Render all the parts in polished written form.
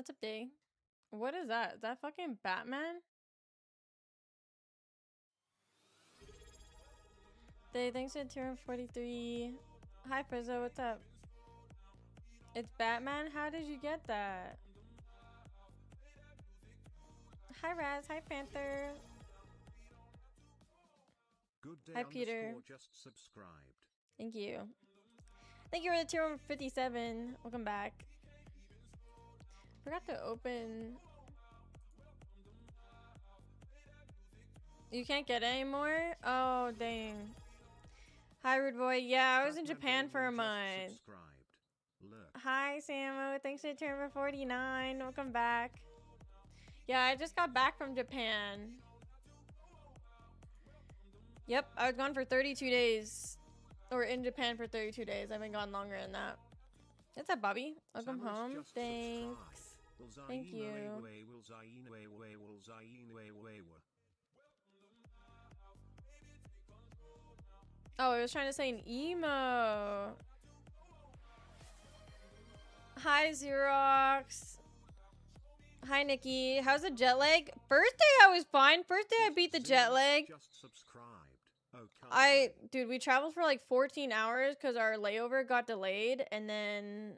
What's up, Day? What is that? Is that fucking Batman? Day, thanks for 243. Hi, Frizzo, what's up? It's Batman? How did you get that? Hi, Raz. Hi, Panther. Good day. Hi, Peter. Just subscribed. Thank you. Thank you for the tier 57. Welcome back. Forgot to open. You can't get it anymore? Oh, dang. Hi, Rude Boy. Yeah, I was in Japan for a month. Hi, Samo. Thanks for the tier 49. Welcome back. Yeah, I just got back from Japan. Yep, I was gone for 32 days. Or in Japan for 32 days. I've been gone longer than that. What's up, Bobby? Welcome home. Thanks. Thank you. Oh, I was trying to say an emo. Hi, Xerox. Hi, Nikki. How's the jet lag? First day I was fine. First day I beat the jet lag. Dude, we traveled for like 14 hours because our layover got delayed. And then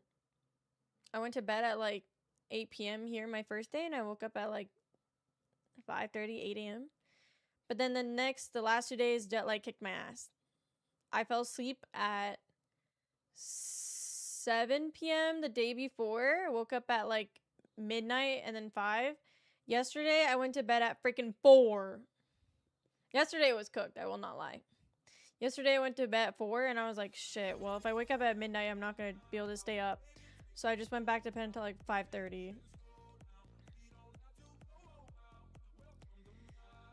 I went to bed at like 8 p.m. here my first day. And I woke up at like 5:30, 8 a.m. But then the last 2 days, jet lag kicked my ass. I fell asleep at 7 p.m. the day before. Woke up at like midnight and then 5. Yesterday, I went to bed at freaking 4. Yesterday was cooked, I will not lie. Yesterday, I went to bed at 4 and I was like, shit, well, if I wake up at midnight, I'm not going to be able to stay up. So I just went back to bed until like 5:30.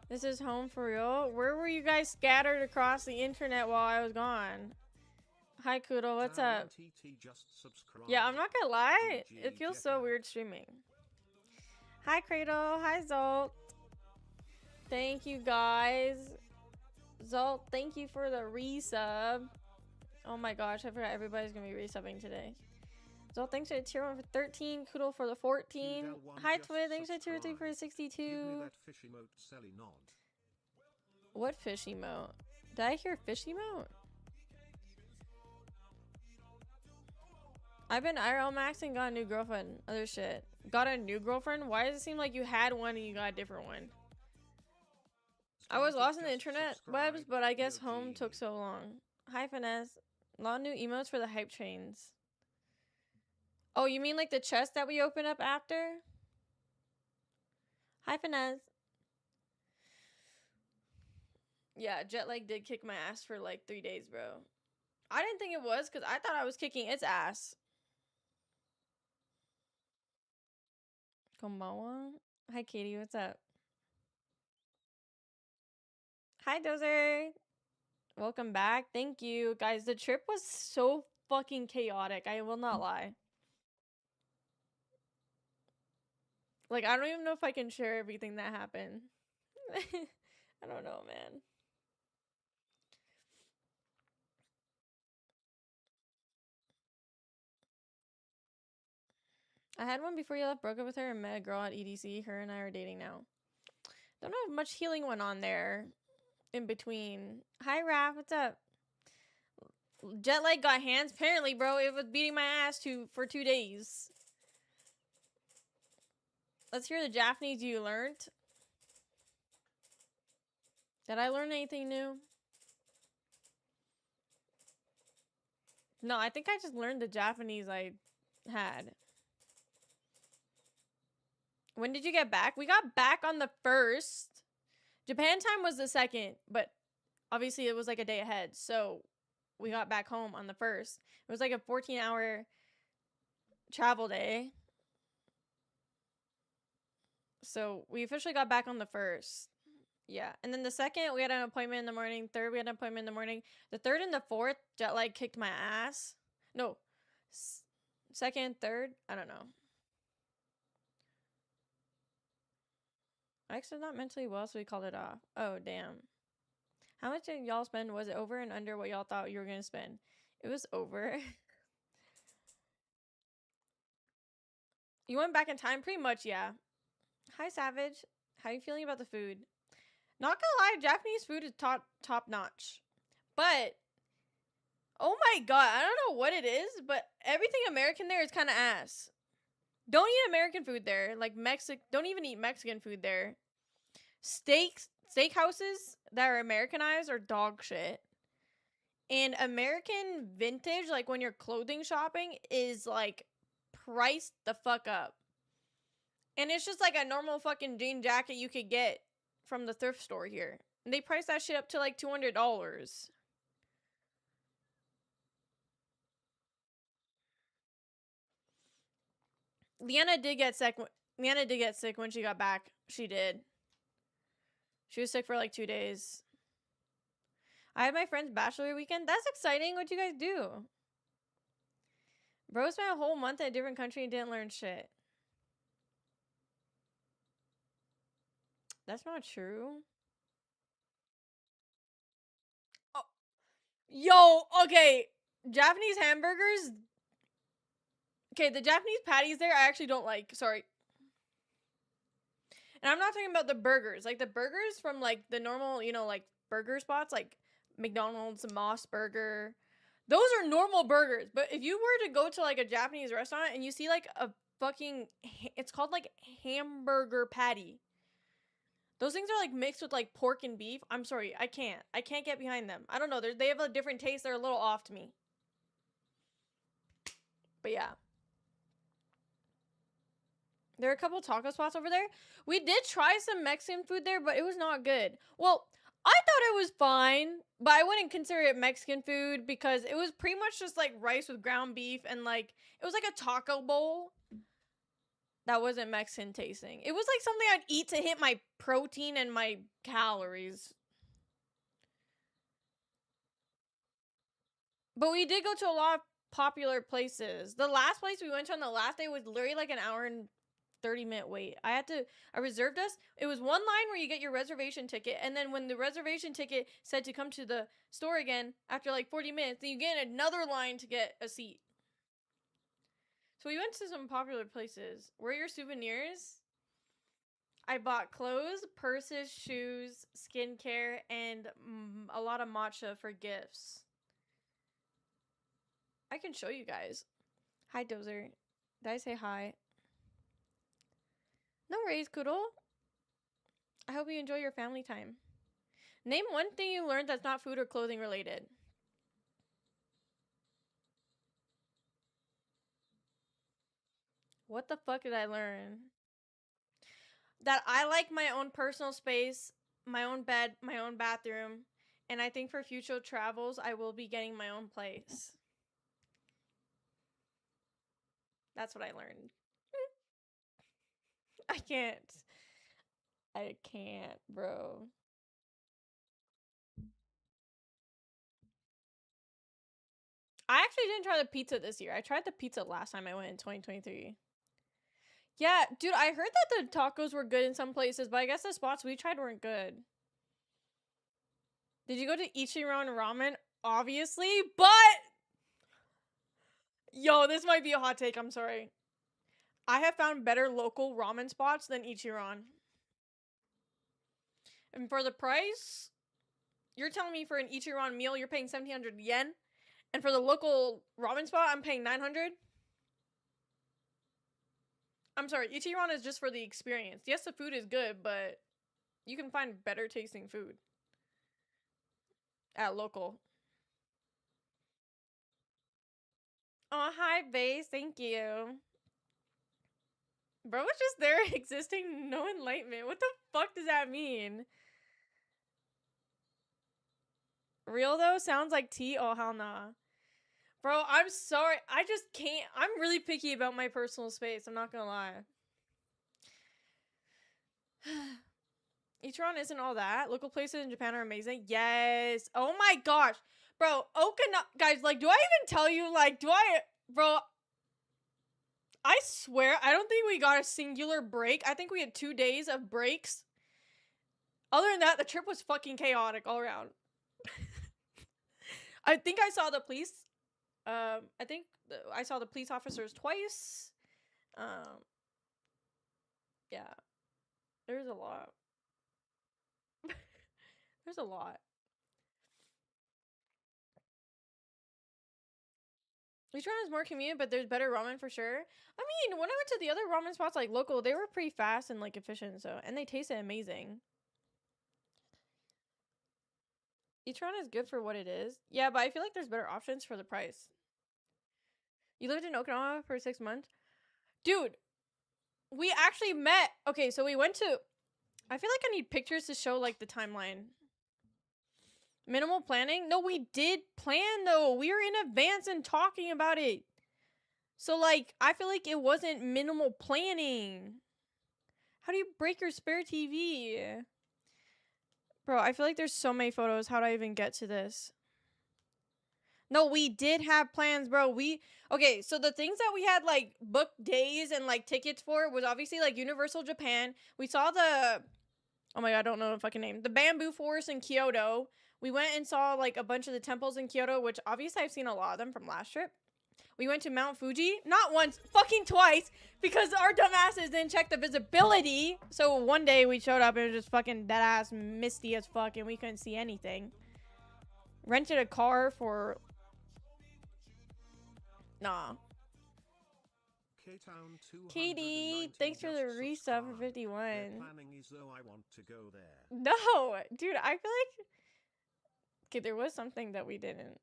This is home for real? Where were you guys scattered across the internet while I was gone? Hi, Kudo. What's up? Yeah, I'm not gonna lie. It feels so weird streaming. Hi, Cradle. Hi, Zolt. Thank you, guys. Zolt, thank you for the resub. Oh my gosh, I forgot everybody's gonna be resubbing today. Zolt, thanks for the tier 1 for 13. Kudo for the 14. Hi, Twin. Thanks for the tier 3 for 62. What fish emote? Did I hear fish emote? I've been IRL maxing, got a new girlfriend. Other shit. Got a new girlfriend? Why does it seem like you had one and you got a different one? I was lost in the internet webs, but I guess home took so long. Hi, Finesse. A lot of new emotes for the hype trains. Oh, you mean like the chest that we open up after? Hi, Finesse. Yeah, jet lag did kick my ass for like 3 days, bro. I didn't think it was because I thought I was kicking its ass. Konbanwa. Hi, Katie. What's up? Hi, Dozer. Welcome back. Thank you. Guys, the trip was so fucking chaotic. I will not lie. Like, I don't even know if I can share everything that happened. I don't know, man. I had one before you left, broke up with her, and met a girl at EDC. Her and I are dating now. Don't know if much healing went on there in between. Hi, Raph. What's up? Jet lag got hands. Apparently, bro, it was beating my ass for 2 days. Let's hear the Japanese you learned. Did I learn anything new? No, I think I just learned the Japanese I had. When did you get back? We got back on the 1st. Japan time was the 2nd, but obviously it was like a day ahead. So we got back home on the 1st. It was like a 14-hour travel day. So we officially got back on the 1st. Yeah. And then the 2nd, we had an appointment in the morning. 3rd, we had an appointment in the morning. The 3rd and the 4th, jet lag kicked my ass. No. 2nd, 3rd, I don't know. I actually not mentally well, so we called it off. Oh, damn. How much did y'all spend? Was it over and under what y'all thought you were going to spend? It was over. You went back in time? Pretty much, yeah. Hi, Savage. How you feeling about the food? Not gonna lie, Japanese food is top notch. But, oh my god, I don't know what it is, but everything American there is kind of ass. Don't eat American food there. Like, don't even eat Mexican food there. Steakhouses that are Americanized are dog shit. And American vintage, like when you're clothing shopping, is like priced the fuck up. And it's just like a normal fucking jean jacket you could get from the thrift store here. And they price that shit up to like $200. Leanna did get sick when she got back. She did. She was sick for like 2 days. I had my friend's bachelor weekend. That's exciting. What'd you guys do? Bro spent a whole month in a different country and didn't learn shit. That's not true. Oh. Yo, okay. Japanese hamburgers. Okay, the Japanese patties there I actually don't like. Sorry. And I'm not talking about the burgers. Like the burgers from like the normal, you know, like burger spots like McDonald's, Moss Burger. Those are normal burgers. But if you were to go to like a Japanese restaurant and you see like a fucking, it's called like hamburger patty. Those things are like mixed with like pork and beef. I'm sorry, I can't get behind them. I don't know. They have a different taste. They're a little off to me. But yeah. There are a couple taco spots over there. We did try some Mexican food there, but it was not good. Well, I thought it was fine, but I wouldn't consider it Mexican food because it was pretty much just like rice with ground beef and like it was like a taco bowl that wasn't Mexican tasting. It was like something I'd eat to hit my protein and my calories. But we did go to a lot of popular places. The last place we went to on the last day was literally like an hour and 30-minute wait. I reserved us. It was one line where you get your reservation ticket, and then when the reservation ticket said to come to the store again after like 40 minutes, then you get another line to get a seat. So we went to some popular places. Where are your souvenirs? I bought clothes, purses, shoes, skincare, and a lot of matcha for gifts. I can show you guys. Hi, Dozer. Did I say hi? No worries, Kudo. I hope you enjoy your family time. Name one thing you learned that's not food or clothing related. What the fuck did I learn? That I like my own personal space, my own bed, my own bathroom, and I think for future travels, I will be getting my own place. That's what I learned. I can't, bro. I actually didn't try the pizza this year. I tried the pizza last time I went in 2023. Yeah, dude, I heard that the tacos were good in some places, but I guess the spots we tried weren't good. Did you go to Ichiran Ramen? Obviously, but... Yo, this might be a hot take, I'm sorry. I have found better local ramen spots than Ichiran. And for the price, you're telling me for an Ichiran meal, you're paying 1,700 yen? And for the local ramen spot, I'm paying 900? I'm sorry, Ichiran is just for the experience. Yes, the food is good, but you can find better tasting food at local. Oh, hi, base. Thank you. Bro, it's just there existing, no enlightenment. What the fuck does that mean? Real though? Sounds like tea? Oh, hell nah. Bro, I'm sorry. I just can't. I'm really picky about my personal space. I'm not gonna lie. Ichiran isn't all that. Local places in Japan are amazing. Yes. Oh my gosh. Bro, Okinawa. Guys, like, do I even tell you? Like, Bro, I swear, I don't think we got a singular break. I think we had 2 days of breaks. Other than that, the trip was fucking chaotic all around. I think I saw the police. I think I saw the police officers twice. Yeah. There's a lot. There's a lot. Each one is more convenient, but there's better ramen for sure. I mean, when I went to the other ramen spots, like local, they were pretty fast and like efficient, so and they tasted amazing. Each one is good for what it is. Yeah, but I feel like there's better options for the price. You lived in Okinawa for 6 months? Dude, we actually met. Okay, so we went to. I feel like I need pictures to show like the timeline. Minimal planning? No, we did plan though. We were in advance and talking about it. So like, I feel like it wasn't minimal planning. How do you break your spare TV? Bro, I feel like there's so many photos. How do I even get to this? No, we did have plans, bro. Okay, so the things that we had like booked days and like tickets for was obviously like Universal Japan. We saw the oh my god, I don't know the fucking name. The Bamboo Forest in Kyoto. We went and saw like a bunch of the temples in Kyoto, which obviously I've seen a lot of them from last trip. We went to Mount Fuji, not once, fucking twice, because our dumbasses didn't check the visibility. So one day we showed up and it was just fucking dead ass misty as fuck and we couldn't see anything. Rented a car for nah. Katie, thanks for the resub for 51. Planning is though I want to go there. No, dude, I feel like okay, there was something that we didn't.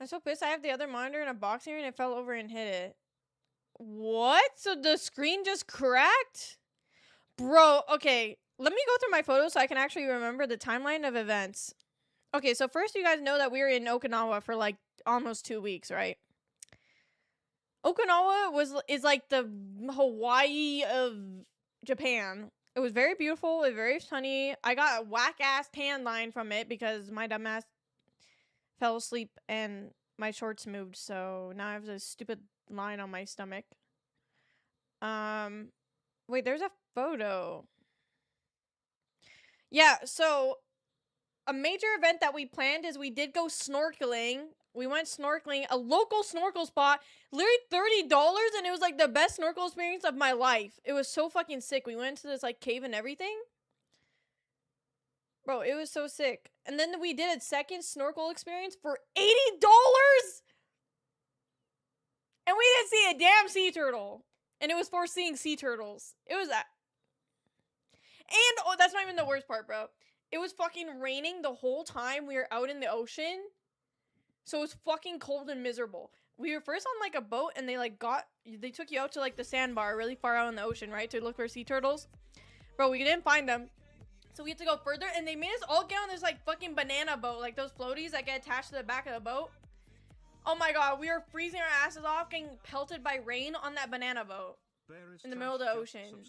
I'm so pissed. I have the other monitor in a box here and it fell over and hit it. What? So the screen just cracked? Bro, okay. Let me go through my photos so I can actually remember the timeline of events. Okay, so first you guys know that we were in Okinawa for like almost 2 weeks, right? Okinawa is like the Hawaii of Japan. It was very beautiful, it was very sunny. I got a whack-ass tan line from it because my dumbass fell asleep and my shorts moved, so now I have this stupid line on my stomach. Wait, there's a photo. Yeah, so a major event that we planned is we did go snorkeling. We went snorkeling, a local snorkel spot, literally $30, and it was like the best snorkel experience of my life. It was so fucking sick. We went to this like cave and everything. Bro, it was so sick. And then we did a second snorkel experience for $80. And we didn't see a damn sea turtle. And it was for seeing sea turtles. It was that. And, oh, that's not even the worst part, bro. It was fucking raining the whole time we were out in the ocean. So it was fucking cold and miserable. We were first on like a boat and they took you out to like the sandbar really far out in the ocean, right? To look for sea turtles. Bro, we didn't find them. So we had to go further and they made us all get on this like fucking banana boat. Like those floaties that get attached to the back of the boat. Oh my god, we were freezing our asses off getting pelted by rain on that banana boat. In the middle of the ocean.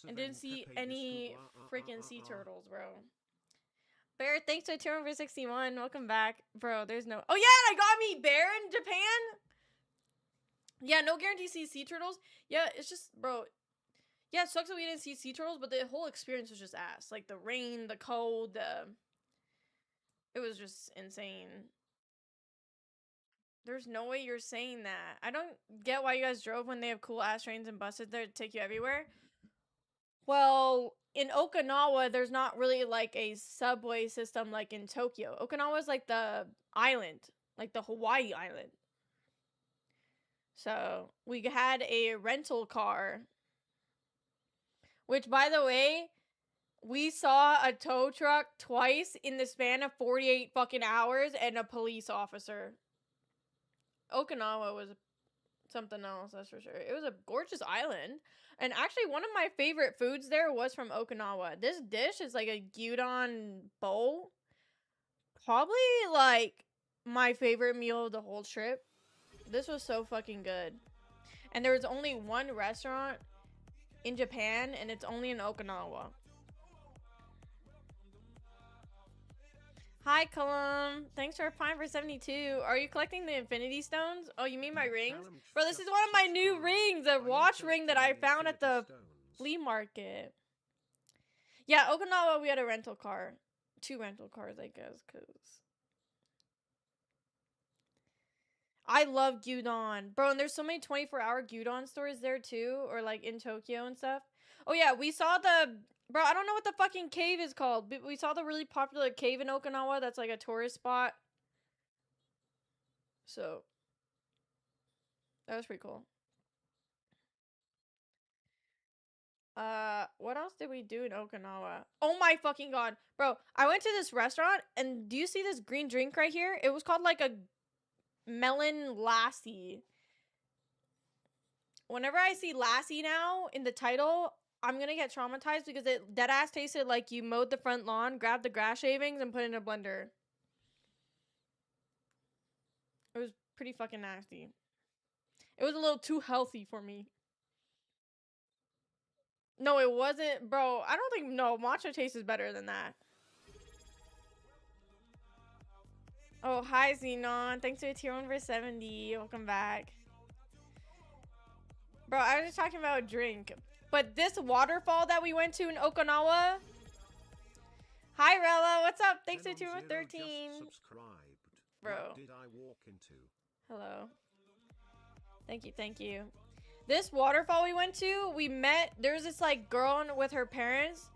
And didn't see any freaking sea turtles, bro. Bear, thanks for turning for 61. Welcome back. Bro, there's no... Oh, yeah, I got me Bear in Japan. Yeah, no guarantee see sea turtles. Yeah, it's just, bro... Yeah, it sucks that we didn't see sea turtles, but the whole experience was just ass. Like, the rain, the cold, it was just insane. There's no way you're saying that. I don't get why you guys drove when they have cool-ass trains and buses there to take you everywhere. Well, in Okinawa, there's not really like a subway system like in Tokyo. Okinawa is like the island, like the Hawaii island. So we had a rental car, which, by the way, we saw a tow truck twice in the span of 48 fucking hours and a police officer. Okinawa was something else, that's for sure. It was a gorgeous island. And actually, one of my favorite foods there was from Okinawa. This dish is like a gyudon bowl. Probably, like, my favorite meal of the whole trip. This was so fucking good. And there was only one restaurant in Japan, and it's only in Okinawa. Hi, Colum. Thanks for applying for 72. Are you collecting the Infinity Stones? Oh, you mean my rings? Bro, this is one of my new rings. A watch ring that I found at the flea market. Yeah, Okinawa, we had a rental car. 2 rental cars, I guess, because... I love gyudon. Bro, and there's so many 24-hour gyudon stores there too, or like in Tokyo and stuff. Oh yeah, we saw the bro, I don't know what the fucking cave is called, but we saw the really popular cave in Okinawa that's like a tourist spot. So that was pretty cool. What else did we do in Okinawa? Oh my fucking god. Bro, I went to this restaurant and do you see this green drink right here? It was called like a melon lassi. Whenever I see lassi now in the title, I'm gonna get traumatized because it deadass tasted like you mowed the front lawn, grabbed the grass shavings, and put it in a blender. It was pretty fucking nasty. It was a little too healthy for me. No, it wasn't, bro. I don't think no matcha tastes is better than that. Oh, hi Xenon. Thanks for the tier 1 for 70. Welcome back. Bro, I was just talking about a drink. But this waterfall that we went to in Okinawa. Hi Rella, what's up? Thanks for the tier 1 for 13. Bro. What did I walk into? Hello. Thank you, thank you. This waterfall we went to, we met, there's this like girl with her parents.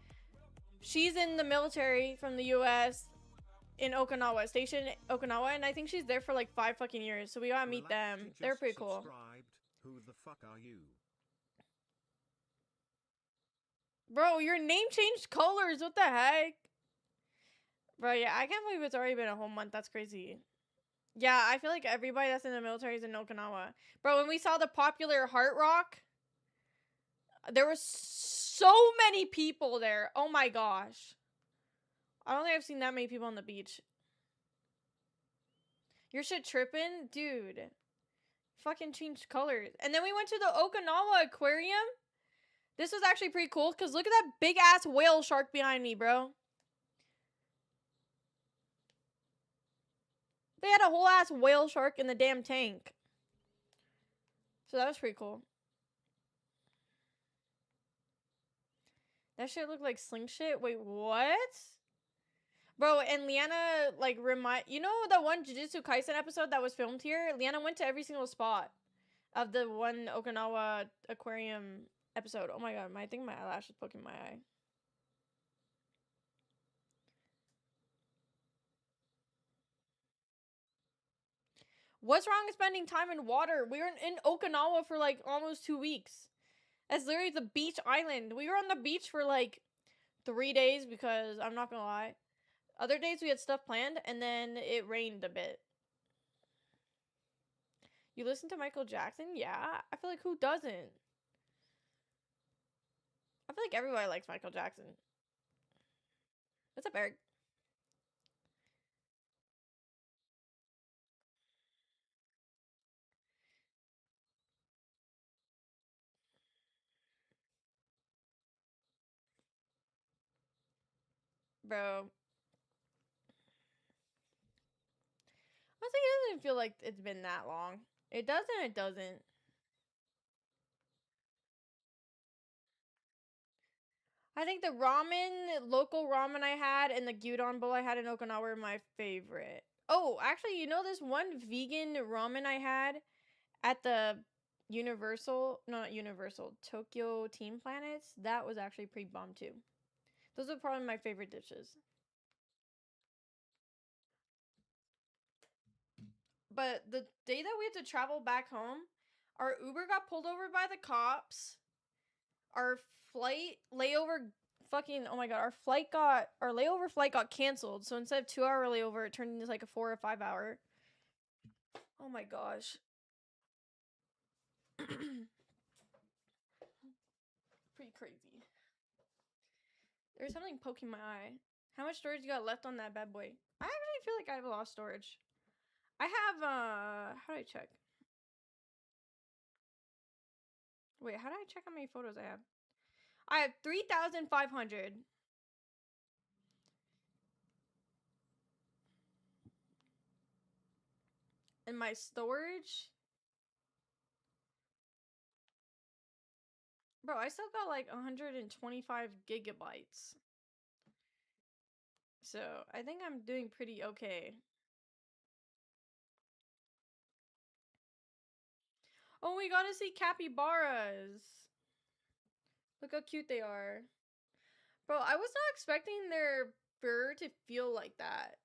She's in the military from the US in Okinawa, stationed in Okinawa, and I think she's there for like 5 fucking years. So we gotta meet them. They're pretty cool. Who the fuck are you? Bro, your name changed colors. What the heck? Bro, yeah, I can't believe it's already been a whole month. That's crazy. Yeah, I feel like everybody that's in the military is in Okinawa. Bro, when we saw the popular Heart Rock, there were so many people there. Oh my gosh. I don't think I've seen that many people on the beach. Your shit tripping? Dude. Fucking changed colors. And then we went to the Okinawa Aquarium. This was actually pretty cool because look at that big ass whale shark behind me, bro. They had a whole ass whale shark in the damn tank. So that was pretty cool. That shit looked like sling shit. Wait, what? Bro, and Liana, like, you know the one Jujutsu Kaisen episode that was filmed here? Liana went to every single spot of the one Okinawa Aquarium episode. Oh my god, I think my eyelash is poking my eye. What's wrong with spending time in water? We were in Okinawa for like almost 2 weeks. That's literally the beach island. We were on the beach for like 3 days because I'm not gonna lie. Other days we had stuff planned and then it rained a bit. You listen to Michael Jackson? Yeah. I feel like who doesn't? I feel like everybody likes Michael Jackson. What's up, Eric? Bro. Honestly, it doesn't feel like it's been that long. It does and it doesn't. I think the local ramen I had, and the gyudon bowl I had in Okinawa were my favorite. Oh, actually, you know this one vegan ramen I had at the Tokyo Team Planets? That was actually pretty bomb too. Those are probably my favorite dishes. But the day that we had to travel back home, our Uber got pulled over by the cops. Our flight layover oh my god, our layover flight got canceled. So instead of 2-hour layover, it turned into like a 4 or 5 hour. Oh my gosh. Pretty crazy. There's something poking my eye. How much storage you got left on that bad boy? I actually feel like I have a lot of storage. I have, how do I check? Wait, how do I check how many photos I have? I have 3,500. And my storage? Bro, I still got like 125 gigabytes. So, I think I'm doing pretty okay. Oh, we got to see capybaras. Look how cute they are. Bro, I was not expecting their fur to feel like that.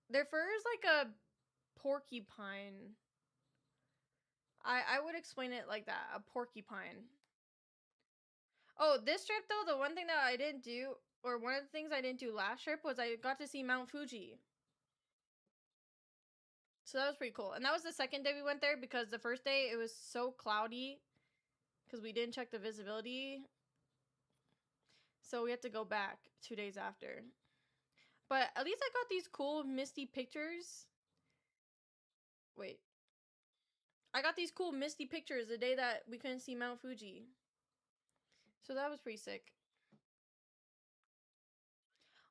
Their fur is like a porcupine. I would explain it like that, a porcupine. Oh, this trip though, the one thing that I didn't do, or one of the things I didn't do last trip was I got to see Mount Fuji. So that was pretty cool. And that was the second day we went there because the first day it was so cloudy because we didn't check the visibility. So we had to go back 2 days after. But at least I got these cool misty pictures. Wait. I got these cool misty pictures the day that we couldn't see Mount Fuji. So that was pretty sick.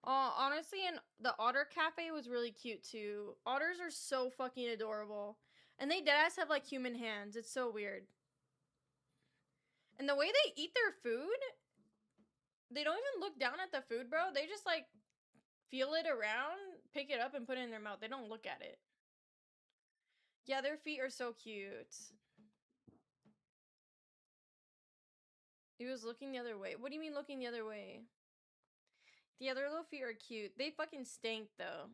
Honestly, and the otter cafe was really cute too. Otters are so fucking adorable. And they deadass have like human hands. It's so weird. And the way they eat their food, they don't even look down at the food, bro. They just like feel it around, pick it up, and put it in their mouth. They don't look at it. Yeah, their feet are so cute. He was looking the other way. What do you mean looking the other way? Yeah, their little feet are cute. They fucking stink, though.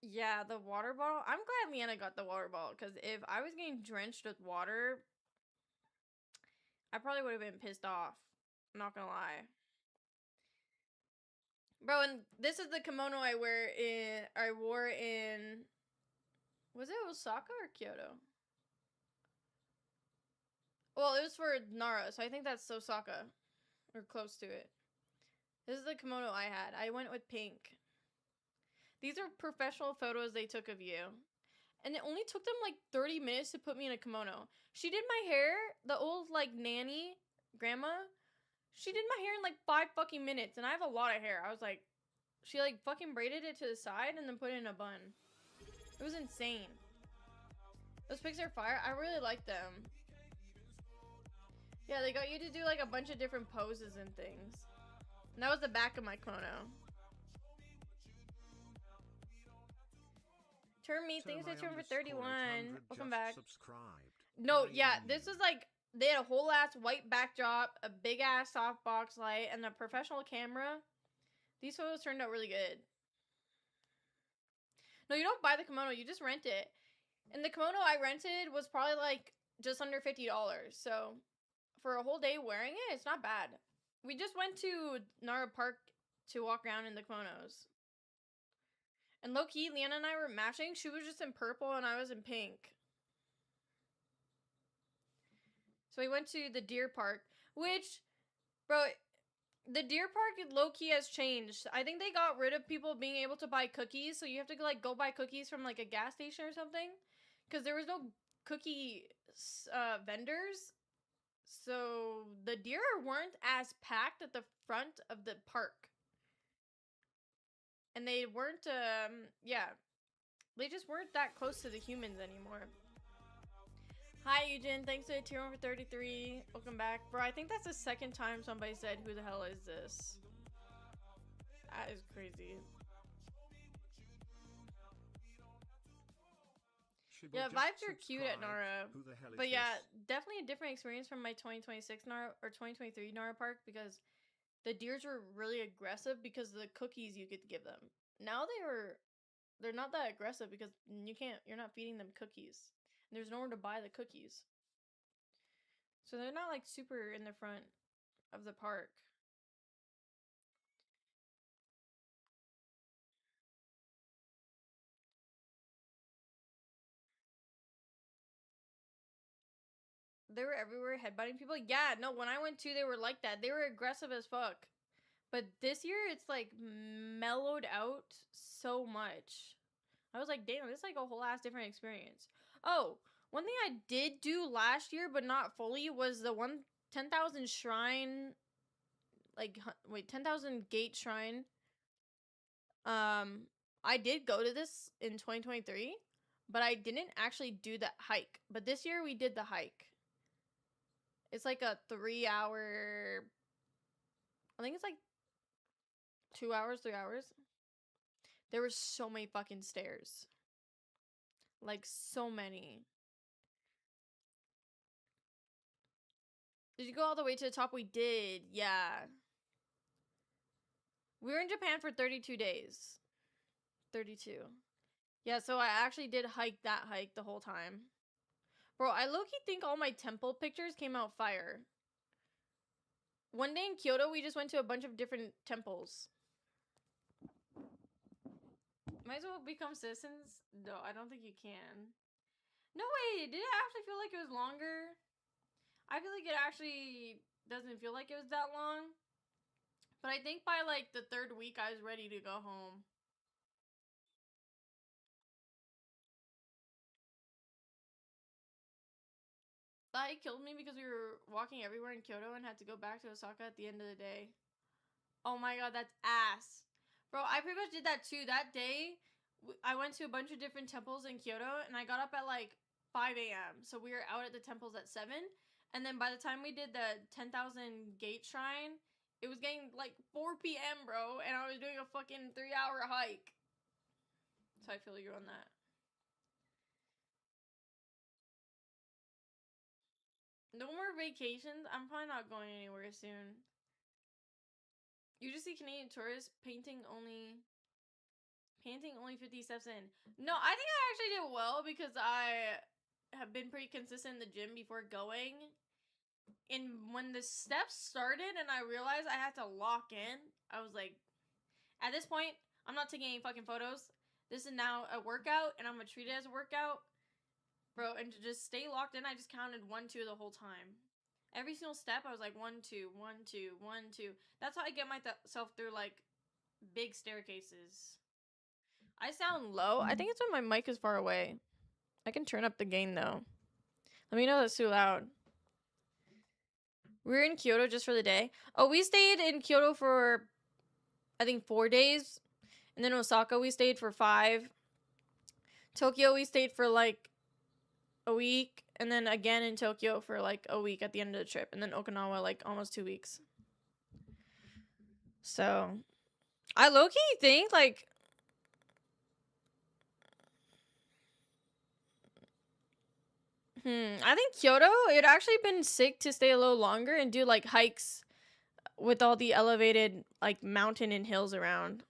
Yeah, the water bottle. I'm glad Leanna got the water bottle, because if I was getting drenched with water, I probably would have been pissed off. I'm not gonna lie. Bro, and this is the kimono I wore in... Was it Osaka or Kyoto? Well, it was for Nara, so I think that's Osaka. Or close to it. This is the kimono I had. I went with pink. These are professional photos they took of you. And it only took them like 30 minutes to put me in a kimono. She did my hair, the old like nanny, grandma. She did my hair in like 5 fucking minutes. And I have a lot of hair. I was like, she like fucking braided it to the side and then put it in a bun. It was insane. Those pics are fire. I really like them. Yeah, they got you to do like a bunch of different poses and things. And that was the back of my kimono. Turn me, thanks for turn for 31. Welcome back. No, yeah, this is like, they had a whole ass white backdrop, a big ass softbox light, and a professional camera. These photos turned out really good. No, you don't buy the kimono, you just rent it. And the kimono I rented was probably like just under $50. So for a whole day wearing it, it's not bad. We just went to Nara Park to walk around in the kimonos. And low-key, Leanna and I were matching. She was just in purple and I was in pink. So we went to the deer park, which, bro, the deer park low-key has changed. I think they got rid of people being able to buy cookies, so you have to like go buy cookies from like a gas station or something. Because there was no cookie vendors. So the deer weren't as packed at the front of the park. And they weren't, yeah. They just weren't that close to the humans anymore. Hi, Eugen. Thanks for the tier 1 for 33. Welcome back. Bro, I think that's the second time somebody said, who the hell is this? That is crazy. Yeah, vibes are cute at Nara. But yeah, definitely a different experience from my 2026 Nara, or 2023 Nara Park, because the deers were really aggressive because of the cookies you could give them. Now they're not that aggressive because you're not feeding them cookies. And there's nowhere to buy the cookies. So they're not like super in the front of the park. They were everywhere headbutting people. Yeah, no, when I went to, they were like that. They were aggressive as fuck. But this year, it's like mellowed out so much. I was like, damn, this is like a whole ass different experience. Oh, one thing I did do last year, but not fully, was the 10,000 shrine, like, wait, 10,000 gate shrine. I did go to this in 2023, but I didn't actually do the hike. But this year we did the hike. It's like a 3-hour, I think it's like 2 hours, 3 hours. There were so many fucking stairs. Like, so many. Did you go all the way to the top? We did, yeah. We were in Japan for 32 days. 32. Yeah, so I actually did hike that hike the whole time. Bro, I low-key think all my temple pictures came out fire. One day in Kyoto, we just went to a bunch of different temples. Might as well become citizens? No, I don't think you can. No way, did it actually feel like it was longer? I feel like it actually doesn't feel like it was that long. But I think by like the 3rd week, I was ready to go home. That killed me because we were walking everywhere in Kyoto and had to go back to Osaka at the end of the day. Oh my god, that's ass. Bro, I pretty much did that too. That day, I went to a bunch of different temples in Kyoto and I got up at like 5 a.m. So we were out at the temples at 7. And then by the time we did the 10,000 gate shrine, it was getting like 4 p.m., bro. And I was doing a fucking 3-hour hike. So I feel you on that. No more vacations. I'm probably not going anywhere soon. You just see Canadian tourists painting only 50 steps in. No, I think I actually did well because I have been pretty consistent in the gym before going. And when the steps started and I realized I had to lock in, I was like, at this point, I'm not taking any fucking photos. This is now a workout and I'm gonna treat it as a workout. Bro, and to just stay locked in, I just counted 1, 2 the whole time. Every single step, I was like 1, 2, 1, 2, 1, 2. That's how I get myself through like big staircases. I sound low. I think it's when my mic is far away. I can turn up the gain though. Let me know that's too loud. We were in Kyoto just for the day. Oh, we stayed in Kyoto for, I think, 4 days. And then Osaka, we stayed for 5. Tokyo, we stayed for like a week. And then again in Tokyo for like a week at the end of the trip. And then Okinawa, like almost 2 weeks. So, I low-key think like, I think Kyoto, it'd actually been sick to stay a little longer and do like hikes with all the elevated like mountain and hills around.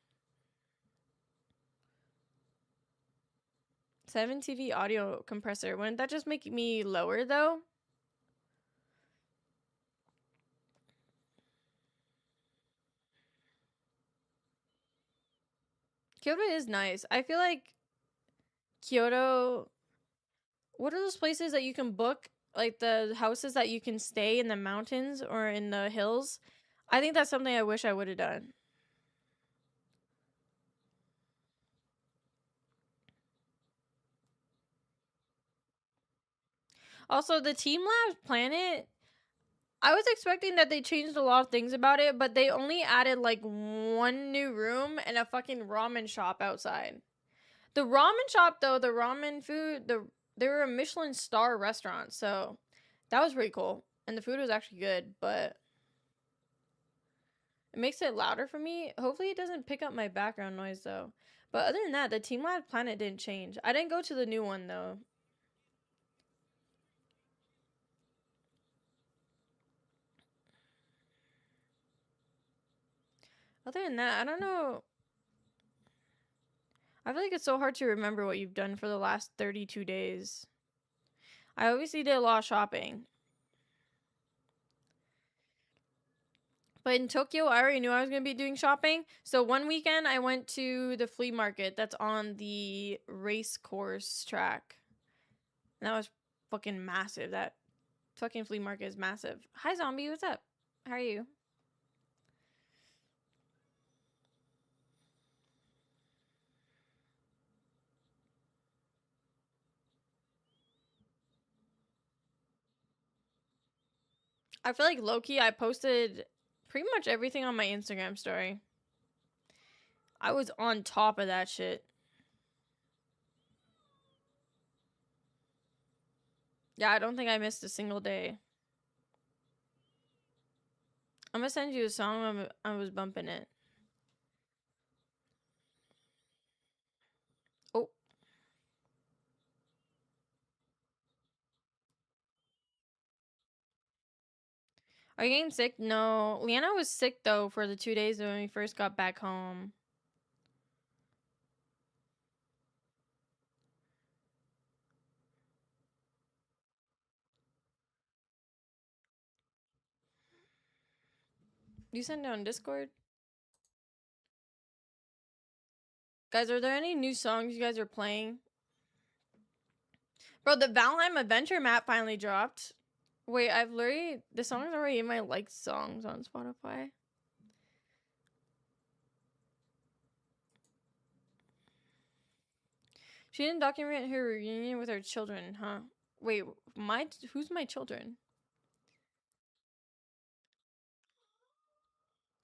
7 TV audio compressor. Wouldn't that just make me lower though? Kyoto is nice. I feel like Kyoto, what are those places that you can book? Like the houses that you can stay in the mountains or in the hills? I think that's something I wish I would have done. Also, the Team Labs planet, I was expecting that they changed a lot of things about it, but they only added like 1 new room and a fucking ramen shop outside. The ramen shop though, the ramen food, they were a Michelin star restaurant, so that was pretty cool. And the food was actually good, but it makes it louder for me. Hopefully it doesn't pick up my background noise though. But other than that, the Team Lab planet didn't change. I didn't go to the new one though. Other than that, I don't know. I feel like it's so hard to remember what you've done for the last 32 days. I obviously did a lot of shopping. But in Tokyo, I already knew I was going to be doing shopping. So one weekend, I went to the flea market that's on the race course track. And that was fucking massive. That fucking flea market is massive. Hi, zombie. What's up? How are you? I feel like low-key, I posted pretty much everything on my Instagram story. I was on top of that shit. Yeah, I don't think I missed a single day. I'm gonna send you a song. I was bumping it. Oh. Are you getting sick? No. Leanna was sick, though, for the 2 days when we first got back home. You sent it on Discord? Guys, are there any new songs you guys are playing? Bro, the Valheim Adventure map finally dropped. Wait, the song's already in my liked songs on Spotify. She didn't document her reunion with her children, huh? Wait, who's my children?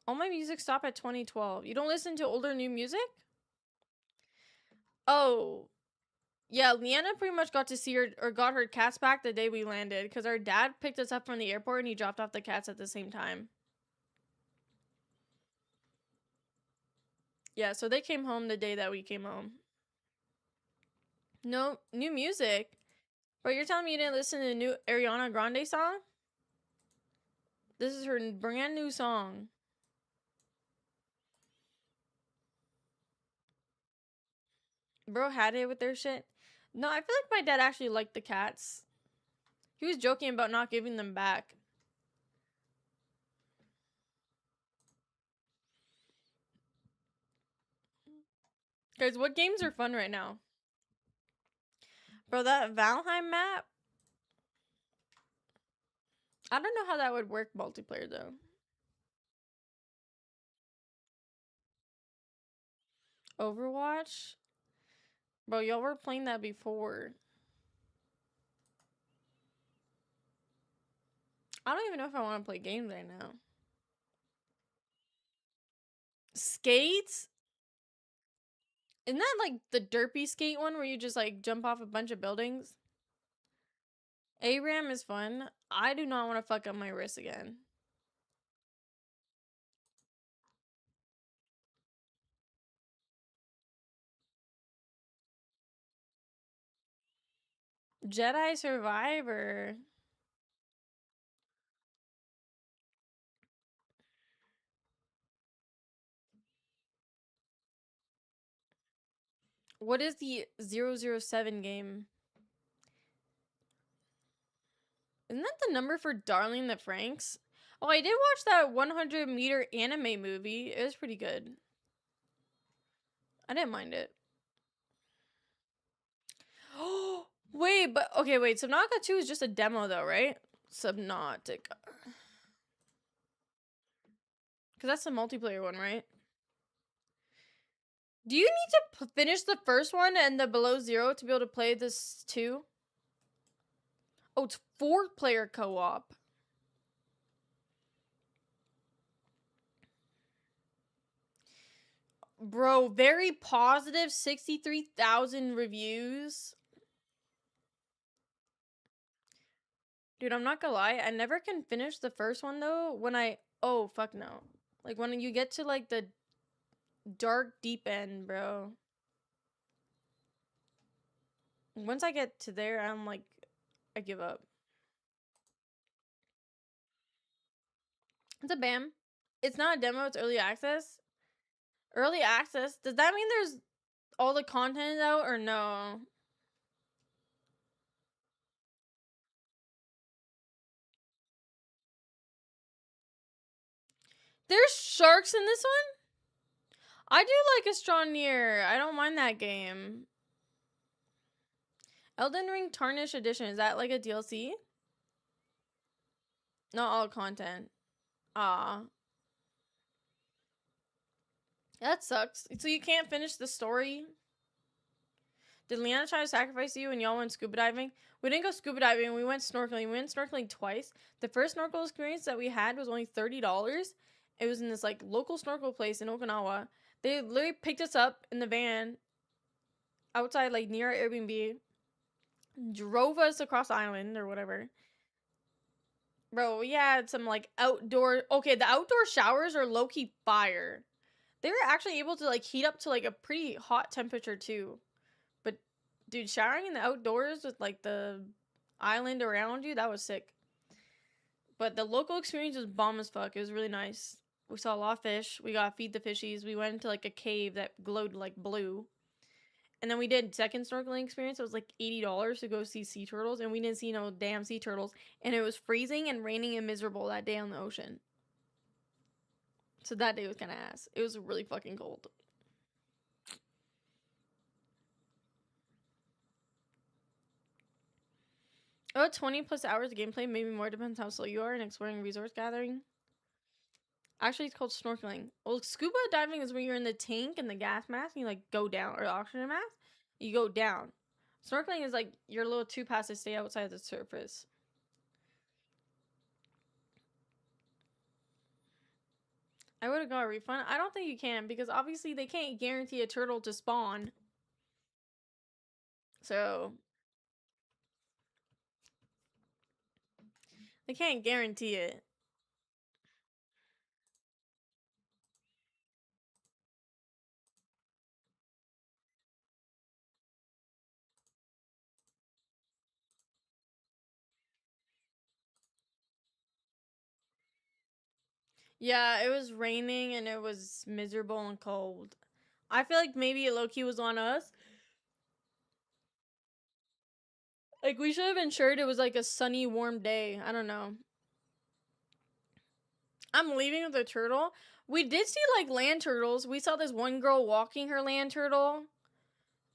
All my music stopped at 2012. You don't listen to older new music? Oh. Yeah, Leanna pretty much got to see got her cats back the day we landed because our dad picked us up from the airport and he dropped off the cats at the same time. Yeah, so they came home the day that we came home. No, new music? But you're telling me you didn't listen to the new Ariana Grande song? This is her brand new song. Bro had it with their shit. No, I feel like my dad actually liked the cats. He was joking about not giving them back. Guys, what games are fun right now? Bro, that Valheim map? I don't know how that would work multiplayer, though. Overwatch? Bro, y'all were playing that before. I don't even know if I want to play games right now. Skates? Isn't that like the derpy skate one where you just like jump off a bunch of buildings? ARAM is fun. I do not want to fuck up my wrist again. Jedi Survivor. What is the 007 game? Isn't that the number for Darling the Franxx? Oh, I did watch that 100-meter anime movie. It was pretty good. I didn't mind it. Oh, wait, but okay, wait. Subnautica 2 is just a demo though, right? Subnautica. Because that's the multiplayer one, right? Do you need to finish the first one and the Below Zero to be able to play this too? Oh, it's 4-player co-op. Bro, very positive 63,000 reviews. Dude, I'm not gonna lie. I never can finish the first one though oh, fuck no. Like when you get to like the dark deep end, bro. Once I get to there, I'm like, I give up. It's a BAM. It's not a demo, it's early access. Early access? Does that mean there's all the content out or no? There's sharks in this one? I do like Astroneer. I don't mind that game. Elden Ring Tarnished Edition. Is that like a DLC? Not all content. Ah. That sucks. So you can't finish the story? Did Leanna try to sacrifice you and y'all went scuba diving? We didn't go scuba diving. We went snorkeling. We went snorkeling twice. The first snorkel experience that we had was only $30. It was in this like local snorkel place in Okinawa. They literally picked us up in the van outside like near our Airbnb. Drove us across the island or whatever. Bro, we had some like outdoor... Okay, the outdoor showers are low-key fire. They were actually able to like heat up to like a pretty hot temperature too. But dude, showering in the outdoors with like the island around you, that was sick. But the local experience was bomb as fuck. It was really nice. We saw a lot of fish. We got feed the fishies. We went into like a cave that glowed like blue. And then we did second snorkeling experience. It was like $80 to go see sea turtles, and we didn't see no damn sea turtles. And it was freezing and raining and miserable that day on the ocean. So that day was kind of ass. It was really fucking cold. Oh, 20 plus hours of gameplay, maybe more, depends how slow you are in exploring resource gathering. Actually, it's called snorkeling. Well, scuba diving is where you're in the tank and the gas mask and you like go down, or the oxygen mask. You go down. Snorkeling is like your little 2 passes stay outside the surface. I would have got a refund. I don't think you can, because obviously they can't guarantee a turtle to spawn. So they can't guarantee it. Yeah, it was raining and it was miserable and cold. I feel like maybe low-key was on us. Like, we should have ensured it was like a sunny, warm day. I don't know. I'm leaving with a turtle. We did see like land turtles. We saw this one girl walking her land turtle.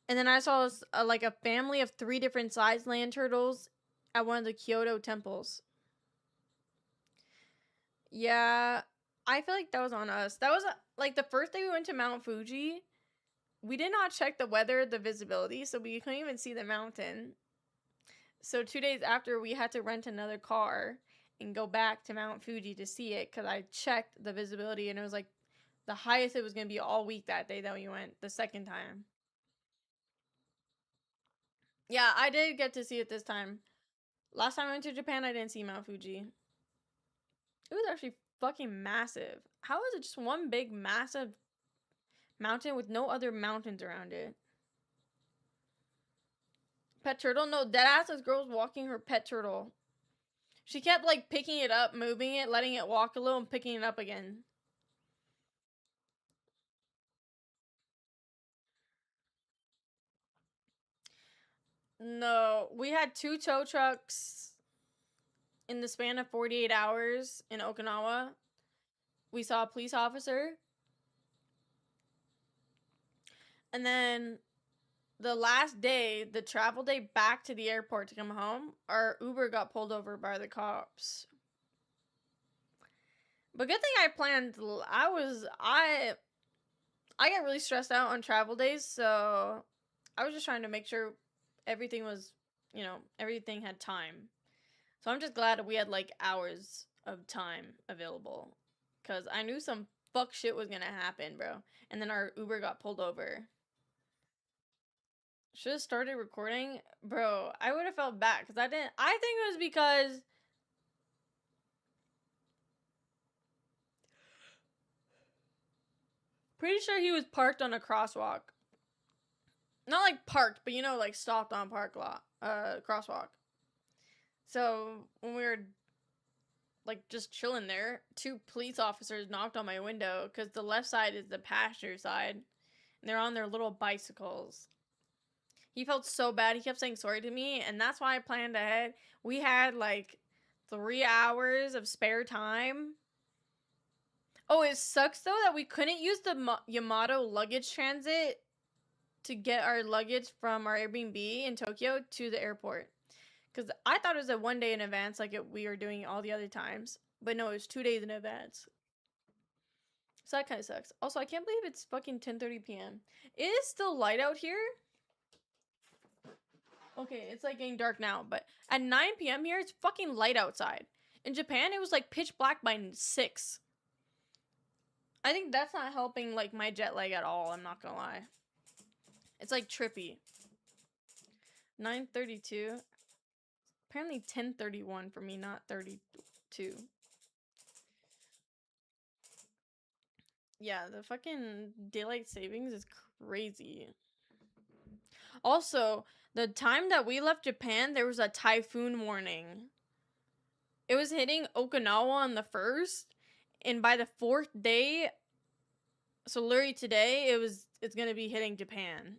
And then I saw like a family of 3 different sized land turtles at one of the Kyoto temples. Yeah, I feel like that was on us. That was like the first day we went to Mount Fuji. We did not check the weather, the visibility, so we couldn't even see the mountain. So 2 days after, we had to rent another car and go back to Mount Fuji to see it, because I checked the visibility and it was like the highest it was going to be all week that day that we went the second time. Yeah, I did get to see it this time. Last time I went to Japan, I didn't see Mount Fuji. It was actually fucking massive. How is it just one big, massive mountain with no other mountains around it? Pet turtle? No, deadass, this girl's walking her pet turtle. She kept, like, picking it up, moving it, letting it walk a little, and picking it up again. No, we had 2 tow trucks in the span of 48 hours in Okinawa. We saw a police officer. And then the last day, the travel day back to the airport to come home, our Uber got pulled over by the cops. But good thing I planned. I get really stressed out on travel days, so I was just trying to make sure everything was, everything had time. So I'm just glad we had like hours of time available, because I knew some fuck shit was gonna happen, bro. And then our Uber got pulled over. Should have started recording, bro. I would have felt bad because I didn't. I think it was because pretty sure he was parked on a crosswalk. Not like parked, but like stopped on park lot, crosswalk. So when we were like just chilling there, 2 police officers knocked on my window, because the left side is the passenger side, and they're on their little bicycles. He felt so bad. He kept saying sorry to me, and that's why I planned ahead. We had like 3 hours of spare time. Oh, it sucks though that we couldn't use the Yamato luggage transit to get our luggage from our Airbnb in Tokyo to the airport. Because I thought it was a 1 day in advance like we were doing all the other times. But no, it was 2 days in advance. So that kind of sucks. Also, I can't believe it's fucking 10:30 p.m. It is still light out here. Okay, it's like getting dark now, but at 9 p.m. here, it's fucking light outside. In Japan, it was like pitch black by 6. I think that's not helping like my jet lag at all, I'm not gonna lie. It's like trippy. 9:32. Apparently 10:31 for me, not 32. Yeah, the fucking daylight savings is crazy. Also, the time that we left Japan, there was a typhoon warning. It was hitting Okinawa on the 1st, and by the 4th day, so literally today, it's gonna be hitting Japan.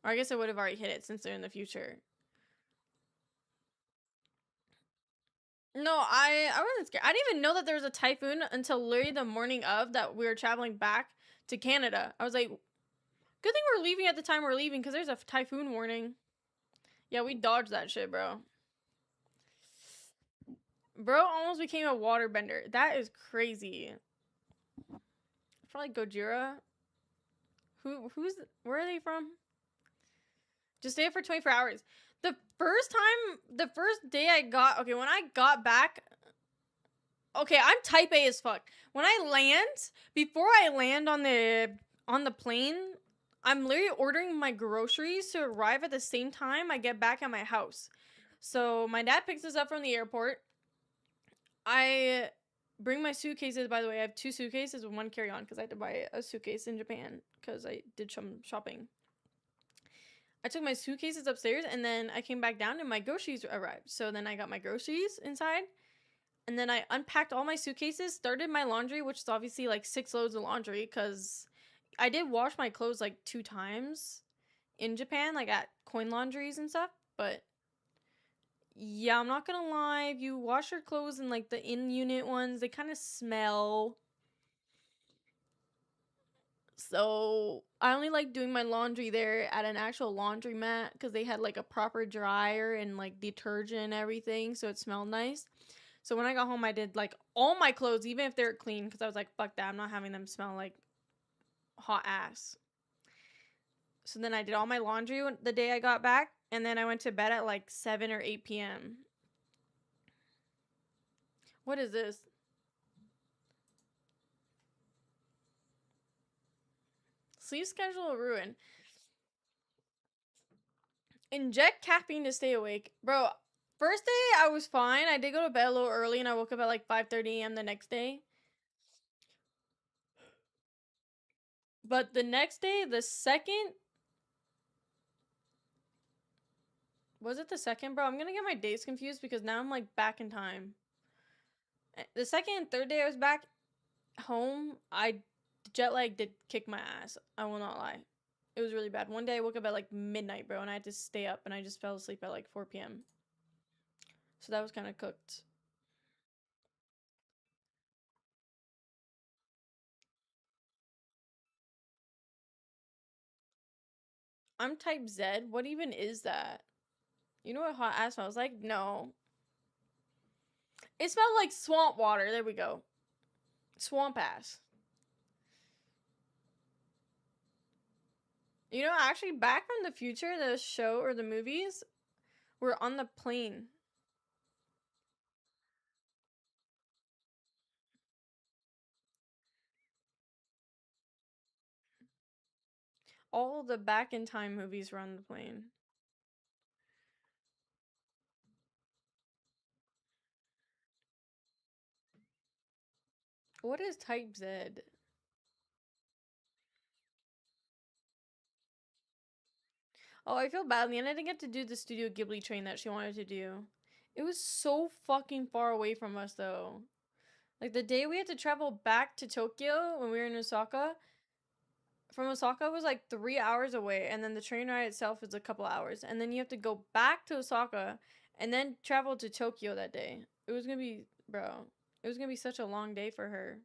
Or I guess it would have already hit it since they're in the future. No, I wasn't scared. I didn't even know that there was a typhoon until literally the morning of that we were traveling back to Canada. I was like, good thing we're leaving at the time we're leaving because there's a typhoon warning. Yeah, we dodged that shit, bro. Bro almost became a waterbender. That is crazy. Probably Gojira. Where are they from? Just stay for 24 hours. The first day I got, okay, when I got back, okay, I'm type A as fuck. When I land, before I land on the plane, I'm literally ordering my groceries to arrive at the same time I get back at my house. So my dad picks us up from the airport. I bring my suitcases. By the way, I have 2 suitcases and 1 carry-on because I had to buy a suitcase in Japan because I did some shopping. I took my suitcases upstairs and then I came back down and my groceries arrived. So then I got my groceries inside and then I unpacked all my suitcases, started my laundry, which is obviously like 6 loads of laundry because I did wash my clothes like 2 times in Japan, like at coin laundries and stuff. But yeah, I'm not gonna lie, if you wash your clothes in like the in-unit ones, they kind of smell. So I only like doing my laundry there at an actual laundromat because they had like a proper dryer and like detergent and everything, so it smelled nice. So when I got home, I did like all my clothes, even if they're clean, because I was like, fuck that, I'm not having them smell like hot ass. So then I did all my laundry the day I got back, and then I went to bed at like 7 or 8 p.m. What is this? Sleep schedule ruined. Inject caffeine to stay awake. Bro, first day I was fine. I did go to bed a little early and I woke up at like 5:30 a.m. the next day. But the next day, the second... Was it the second, bro? I'm gonna get my days confused because now I'm like back in time. The second and third day I was back home, jet lag did kick my ass. I will not lie. It was really bad. One day I woke up at like midnight, bro, and I had to stay up and I just fell asleep at like 4 p.m. So that was kind of cooked. I'm type Z. What even is that? You know what hot ass smells like? No. It smelled like swamp water. There we go. Swamp ass. You know, actually, Back from the Future, the show or the movies, were on the plane. All the Back in Time movies were on the plane. What is type Z? Oh, I feel badly, and I didn't get to do the Studio Ghibli train that she wanted to do. It was so fucking far away from us, though. Like, the day we had to travel back to Tokyo when we were in Osaka, from Osaka was like 3 hours away, and then the train ride itself is a couple hours, and then you have to go back to Osaka and then travel to Tokyo that day. It was gonna be, bro, it was gonna be such a long day for her.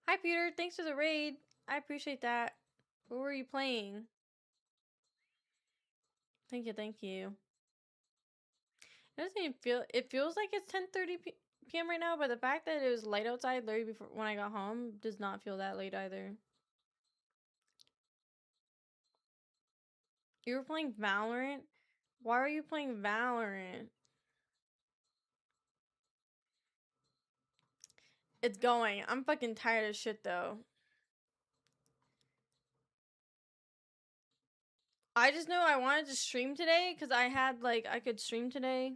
Hi, Peter. Thanks for the raid. I appreciate that. What were you playing? Thank you, thank you. It doesn't even feel. It feels like it's 10:30 p.m. right now, but the fact that it was light outside, literally before when I got home, does not feel that late either. You were playing Valorant. Why are you playing Valorant? It's going. I'm fucking tired of shit though. I just know I wanted to stream today because I had like I could stream today.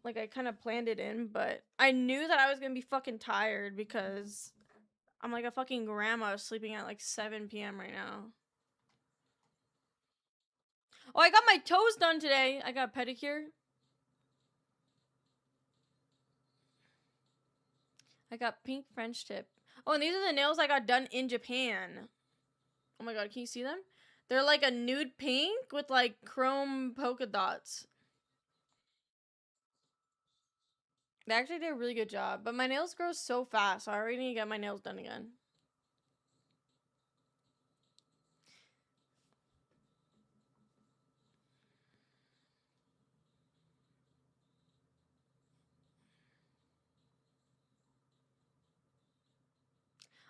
Like I kind of planned it in, but I knew that I was gonna be fucking tired because I'm like a fucking grandma sleeping at like 7 p.m. right now. Oh, I got my toes done today. I got a pedicure. I got pink French tip. Oh, and these are the nails I got done in Japan. Oh my god, can you see them? They're like a nude pink with like chrome polka dots. They actually did a really good job. But my nails grow so fast, so I already need to get my nails done again.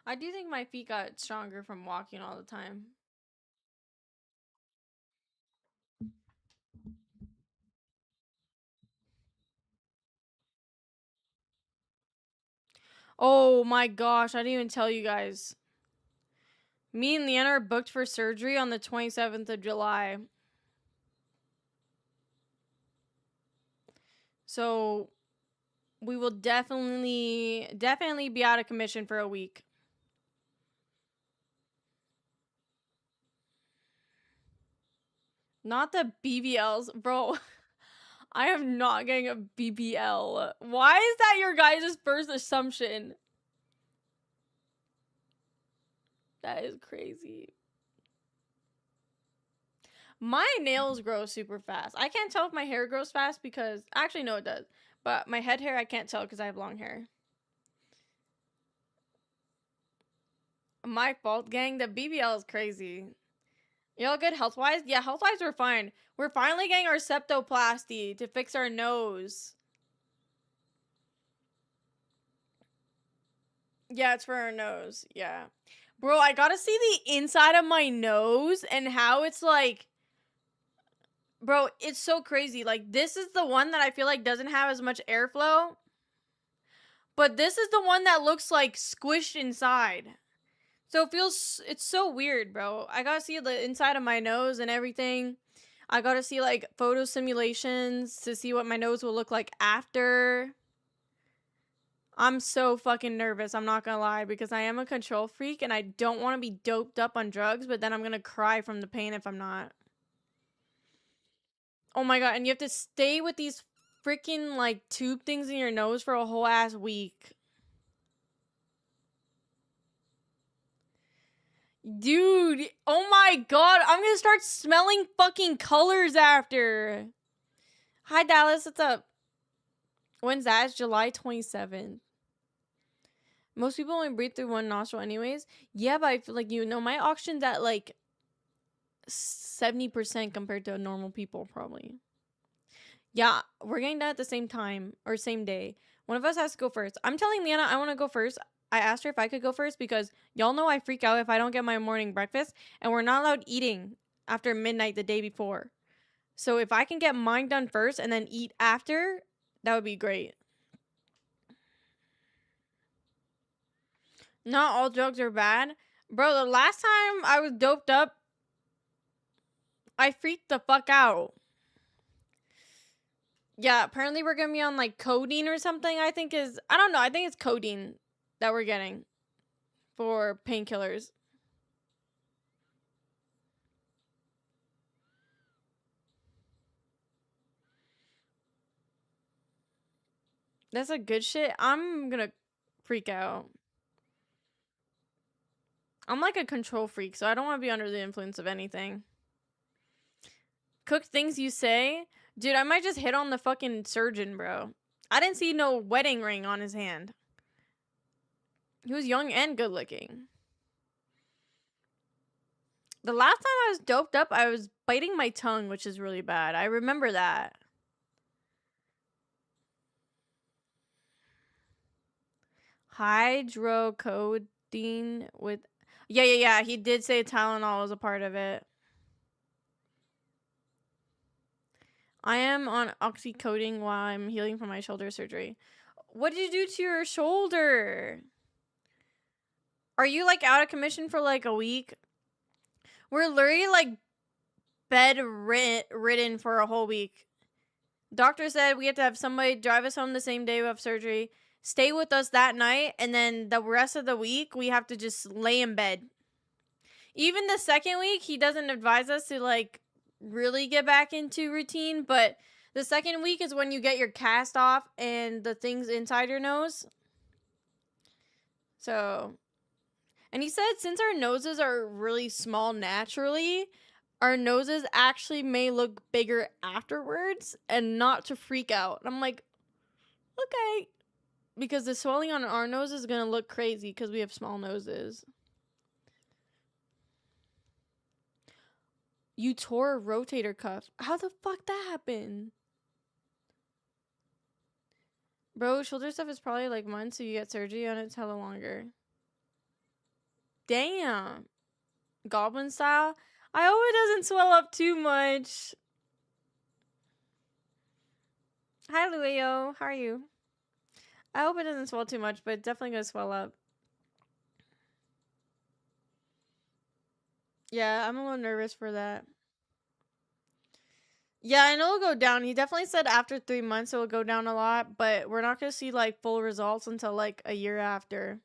I do think my feet got stronger from walking all the time. Oh my gosh, I didn't even tell you guys. Me and Leanna are booked for surgery on the 27th of July. So we will definitely be out of commission for a week. Not the BBLs, bro. I am not getting a BBL. Why is that your guys' first assumption? That is crazy. My nails grow super fast. I can't tell if my hair grows fast because... Actually, no, it does. But my head hair, I can't tell because I have long hair. My fault, gang. The BBL is crazy. Y'all good health-wise? Yeah, health-wise, we're fine. We're finally getting our septoplasty to fix our nose. Yeah, it's for our nose. Yeah. Bro, I gotta see the inside of my nose and how it's like... Bro, it's so crazy. Like, this is the one that I feel like doesn't have as much airflow. But this is the one that looks like squished inside. So it feels... It's so weird, bro. I gotta see the inside of my nose and everything. I gotta see, like, photo simulations to see what my nose will look like after. I'm so fucking nervous, I'm not gonna lie, because I am a control freak and I don't want to be doped up on drugs, but then I'm gonna cry from the pain if I'm not. Oh my god, and you have to stay with these freaking, like, tube things in your nose for a whole ass week. Dude, oh my god, I'm gonna start smelling fucking colors after. Hi, Dallas, what's up? When's that? It's July 27th. Most people only breathe through one nostril anyways. Yeah, but I feel like, you know, my oxygen's at like 70% compared to normal people, probably. Yeah, we're getting that at the same time or same day. One of us has to go first. I'm telling Leanna I want to go first. I asked her if I could go first because y'all know I freak out if I don't get my morning breakfast, and we're not allowed eating after midnight the day before. So if I can get mine done first and then eat after, that would be great. Not all drugs are bad. Bro, the last time I was doped up, I freaked the fuck out. Yeah, apparently we're gonna be on like codeine or something. I think it's codeine that we're getting for painkillers. That's a good shit. I'm gonna freak out. I'm like a control freak, so I don't want to be under the influence of anything. Cook things you say? Dude, I might just hit on the fucking surgeon, bro. I didn't see no wedding ring on his hand. He was young and good looking. The last time I was doped up, I was biting my tongue, which is really bad. I remember that. Hydrocodone with... Yeah. He did say Tylenol was a part of it. I am on oxycodone while I'm healing from my shoulder surgery. What did you do to your shoulder? Are you, like, out of commission for, like, a week? We're literally, like, bedridden for a whole week. Doctor said we have to have somebody drive us home the same day we have surgery. stay with us that night, and then the rest of the week we have to just lay in bed. Even the second week, he doesn't advise us to like really get back into routine, but the second week is when you get your cast off and the things inside your nose. So, and he said since our noses are really small naturally, our noses actually may look bigger afterwards and not to freak out. I'm like, okay. Because the swelling on our nose is going to look crazy because we have small noses. You tore a rotator cuff. How the fuck that happened? Bro, shoulder stuff is probably like months, so you get surgery on it's hella longer. Damn. Goblin style? I hope it doesn't swell up too much. Hi, Luio. How are you? I hope it doesn't swell too much, but it's definitely gonna swell up. Yeah, I'm a little nervous for that. Yeah, I know it'll go down. He definitely said after 3 months it will go down a lot, but we're not gonna see like full results until like a year after.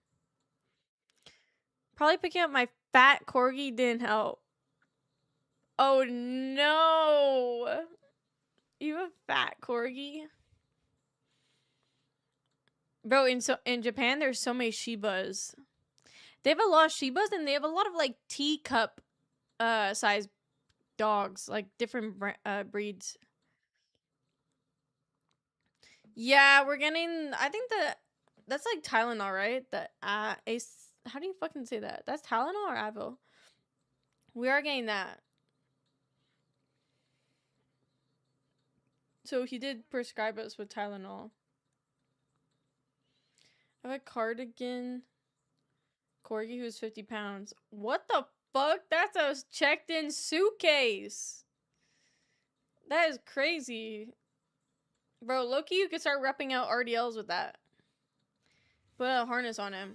Probably picking up my fat corgi didn't help. Oh no! You have a fat corgi? Bro, in Japan there's so many Shibas. They have a lot of Shibas and they have a lot of like teacup size dogs, like different breeds. Yeah, we're getting I think that's like Tylenol, right? The Ace, how do you fucking say that? That's Tylenol or Advil? We are getting that. So he did prescribe us with Tylenol. I have a cardigan corgi who's 50 pounds. What the fuck? That's a checked in suitcase. That is crazy. Bro, Loki, you could start repping out RDLs with that. Put a harness on him.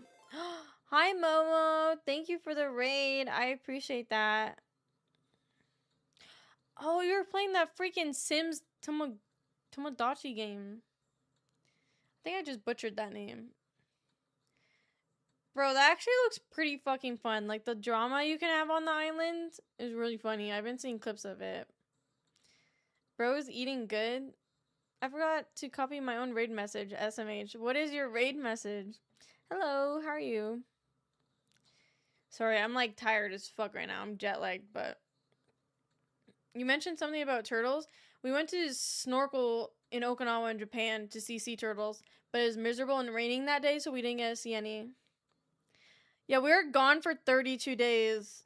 Hi, Momo. Thank you for the raid. I appreciate that. Oh, you were playing that freaking Sims Tomodachi game. I think I just butchered that name. Bro, that actually looks pretty fucking fun. Like, the drama you can have on the island is really funny. I've been seeing clips of it. Bro is eating good. I forgot to copy my own raid message, SMH. What is your raid message? Hello, how are you? Sorry, I'm like tired as fuck right now. I'm jet lagged, but... You mentioned something about turtles. We went to snorkel in Okinawa in Japan to see sea turtles, but it was miserable and raining that day, so we didn't get to see any. Yeah, we were gone for 32 days.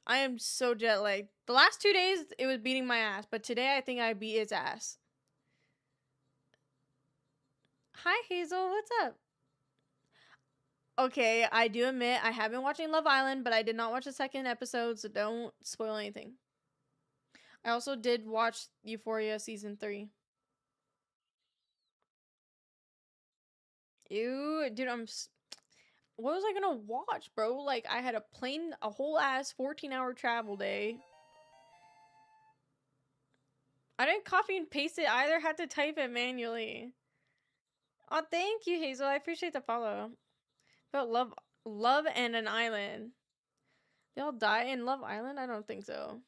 I am so jet lagged. The last 2 days, it was beating my ass, but today I think I beat its ass. Hi, Hazel. What's up? Okay, I do admit I have been watching Love Island, but I did not watch the second episode, so don't spoil anything. I also did watch Euphoria season 3. Ew, dude, what was I gonna watch, bro? Like, I had a whole ass 14-hour travel day. I didn't copy and paste it either, had to type it manually. Oh, thank you, Hazel. I appreciate the follow. About love and an island. They all die in Love Island? I don't think so.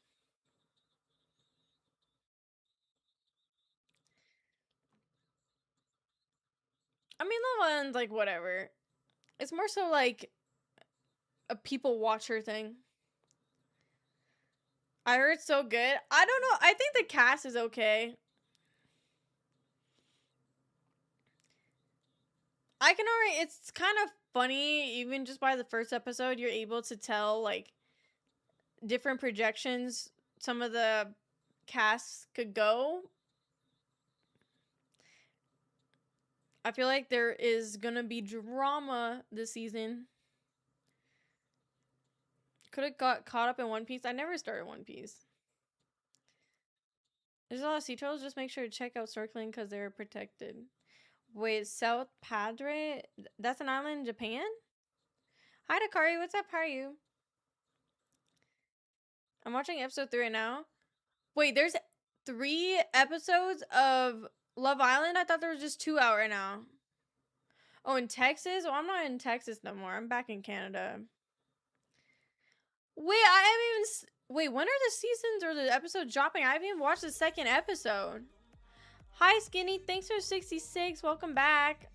I mean, Love Island's like whatever. It's more so like a people watcher thing. I heard it's so good. I don't know. I think the cast is okay. I can already. It's kind of funny, even just by the first episode, you're able to tell like different projections some of the casts could go. I feel like there is gonna be drama this season. Could have got caught up in One Piece. I never started One Piece. There's a lot of sea turtles. Just make sure to check out snorkeling because they're protected. Wait, South Padre? That's an island in Japan? Hi, Dakari. What's up? How are you? I'm watching episode 3 right now. Wait, there's 3 episodes of Love Island? I thought there was just 2 out right now. Oh, in Texas? Oh, I'm not in Texas no more. I'm back in Canada. Wait, I haven't even... Wait, when are the seasons or the episodes dropping? I haven't even watched the second episode. Hi, Skinny. Thanks for 66. Welcome back.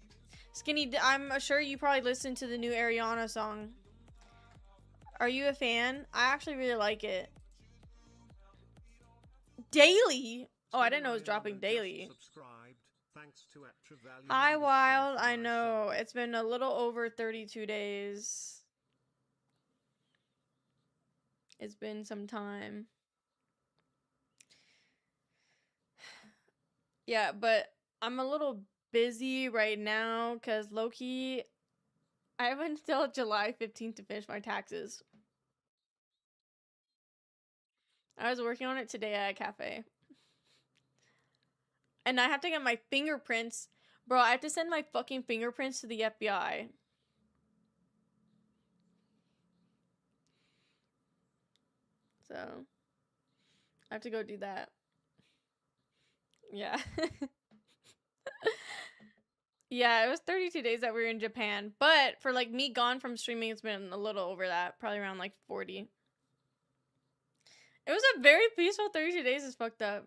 Skinny, I'm sure you probably listened to the new Ariana song. Are you a fan? I actually really like it. Daily? Oh, I didn't know it was dropping daily. Hi, Wild. I know. It's been a little over 32 days. It's been some time. Yeah, but I'm a little busy right now because low-key, I have until July 15th to finish my taxes. I was working on it today at a cafe. And I have to get my fingerprints. Bro, I have to send my fucking fingerprints to the FBI. So, I have to go do that. Yeah. Yeah, it was 32 days that we were in Japan. But for like me gone from streaming, it's been a little over that. Probably around like 40. It was a very peaceful 32 days. Is fucked up.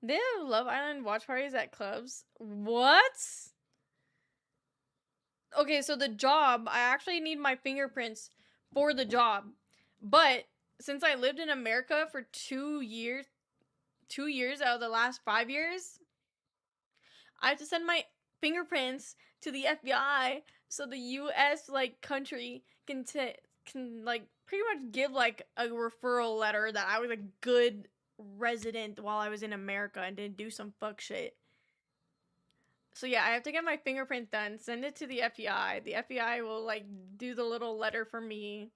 They have Love Island watch parties at clubs. What? Okay, so the job, I actually need my fingerprints for the job. But since I lived in America for 2 years out of the last 5 years, I have to send my fingerprints to the FBI so the US like country can like pretty much give like a referral letter that I was a good resident while I was in America and didn't do some fuck shit. So yeah, I have to get my fingerprint done, send it to the FBI. The FBI will like do the little letter for me.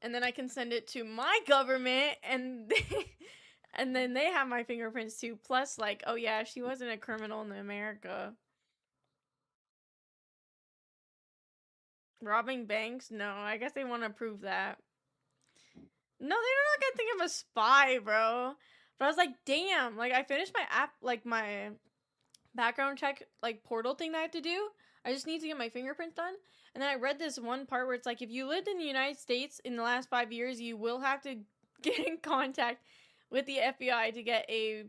And then I can send it to my government and and then they have my fingerprints too. Plus like, oh yeah, she wasn't a criminal in America. Robbing banks? No, I guess they want to prove that. No, they're not gonna think I'm a spy, bro. But I was like, damn, like I finished my app, like my background check, like portal thing that I have to do. I just need to get my fingerprints done. And then I read this one part where it's like, if you lived in the United States in the last 5 years, you will have to get in contact with the FBI to get a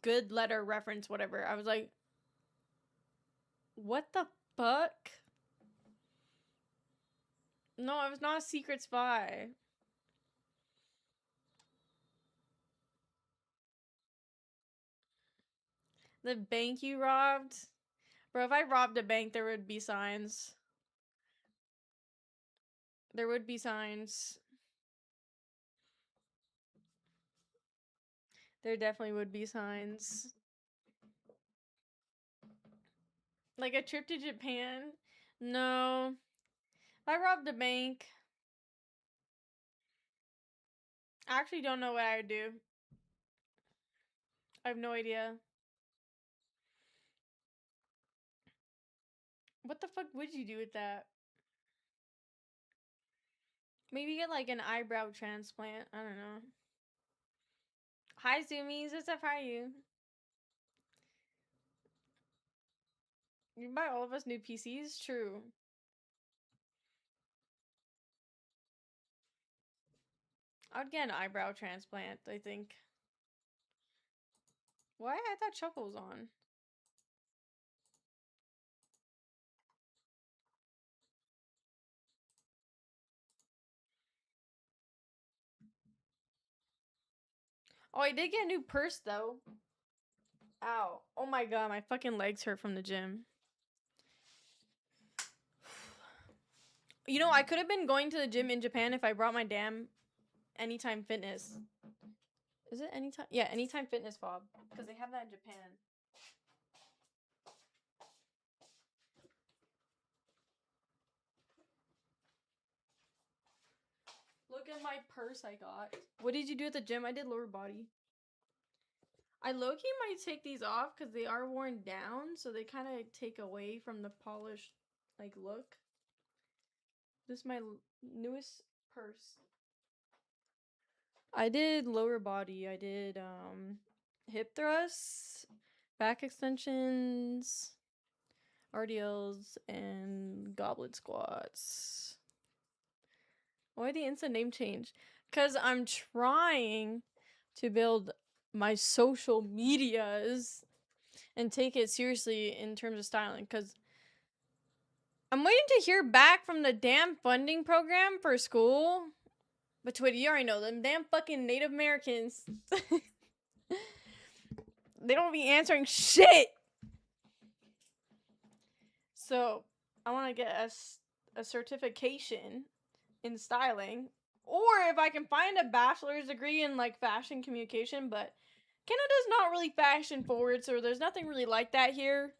good letter reference, whatever. I was like, what the fuck? No, I was not a secret spy. The bank you robbed? Bro, if I robbed a bank, there would be signs. There would be signs. There definitely would be signs. Like a trip to Japan? No. If I robbed a bank, I actually don't know what I would do. I have no idea. What the fuck would you do with that? Maybe get like an eyebrow transplant. I don't know. Hi, Zoomies. What's up? How are you? You buy all of us new PCs? True. I would get an eyebrow transplant, I think. Why I had that Chuckles on? Oh, I did get a new purse though. Ow. Oh my god, my fucking legs hurt from the gym. You know, I could have been going to the gym in Japan if I brought my damn Anytime Fitness. Is it Anytime? Yeah, Anytime Fitness fob. Because they have that in Japan. Look at my purse I got. What did you do at the gym? I did lower body. I low-key might take these off because they are worn down. So they kind of take away from the polished like look. This is my newest purse. I did lower body. I did hip thrusts, Back extensions, RDLs, and goblet squats. Why the instant name change? Because I'm trying to build my social medias and take it seriously in terms of styling. Because I'm waiting to hear back from the damn funding program for school. But Twitty, you already know them damn fucking Native Americans. They don't be answering shit. So I want to get a certification in styling, or if I can find a bachelor's degree in like fashion communication, but Canada's not really fashion forward, so there's nothing really like that here.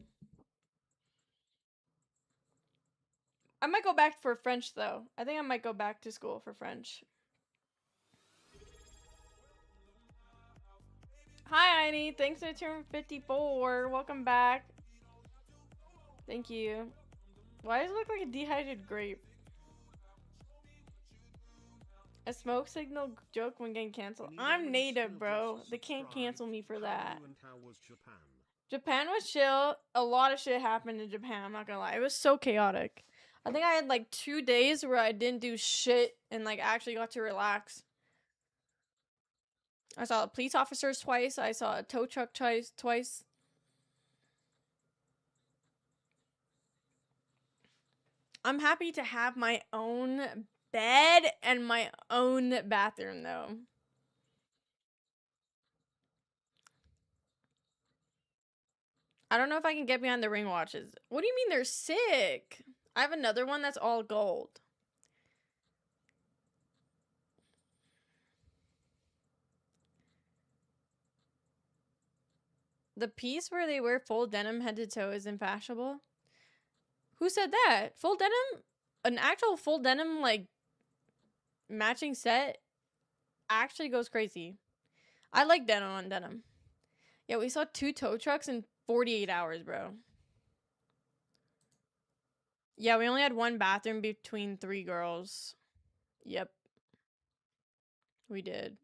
I might go back for French though. I think I might go back to school for French. Hi, Aini. Thanks for turn 54. Welcome back. Thank you. Why does it look like a dehydrated grape? A smoke signal joke when getting canceled. I'm native, bro. They can't cancel me for that. Japan was chill. A lot of shit happened in Japan, I'm not gonna lie. It was so chaotic. I think I had like 2 days where I didn't do shit and like actually got to relax. I saw police officers twice. I saw a tow truck twice. I'm happy to have my own bed and my own bathroom though. I don't know if I can get behind the ring watches. What do you mean they're sick? I have another one that's all gold. The piece where they wear full denim head to toe isn't fashionable? Who said that? Full denim? An actual full denim, like, matching set actually goes crazy. I like denim on denim. Yeah, we saw 2 tow trucks in 48 hours, bro. Yeah, we only had 1 bathroom between 3 girls. Yep. We did.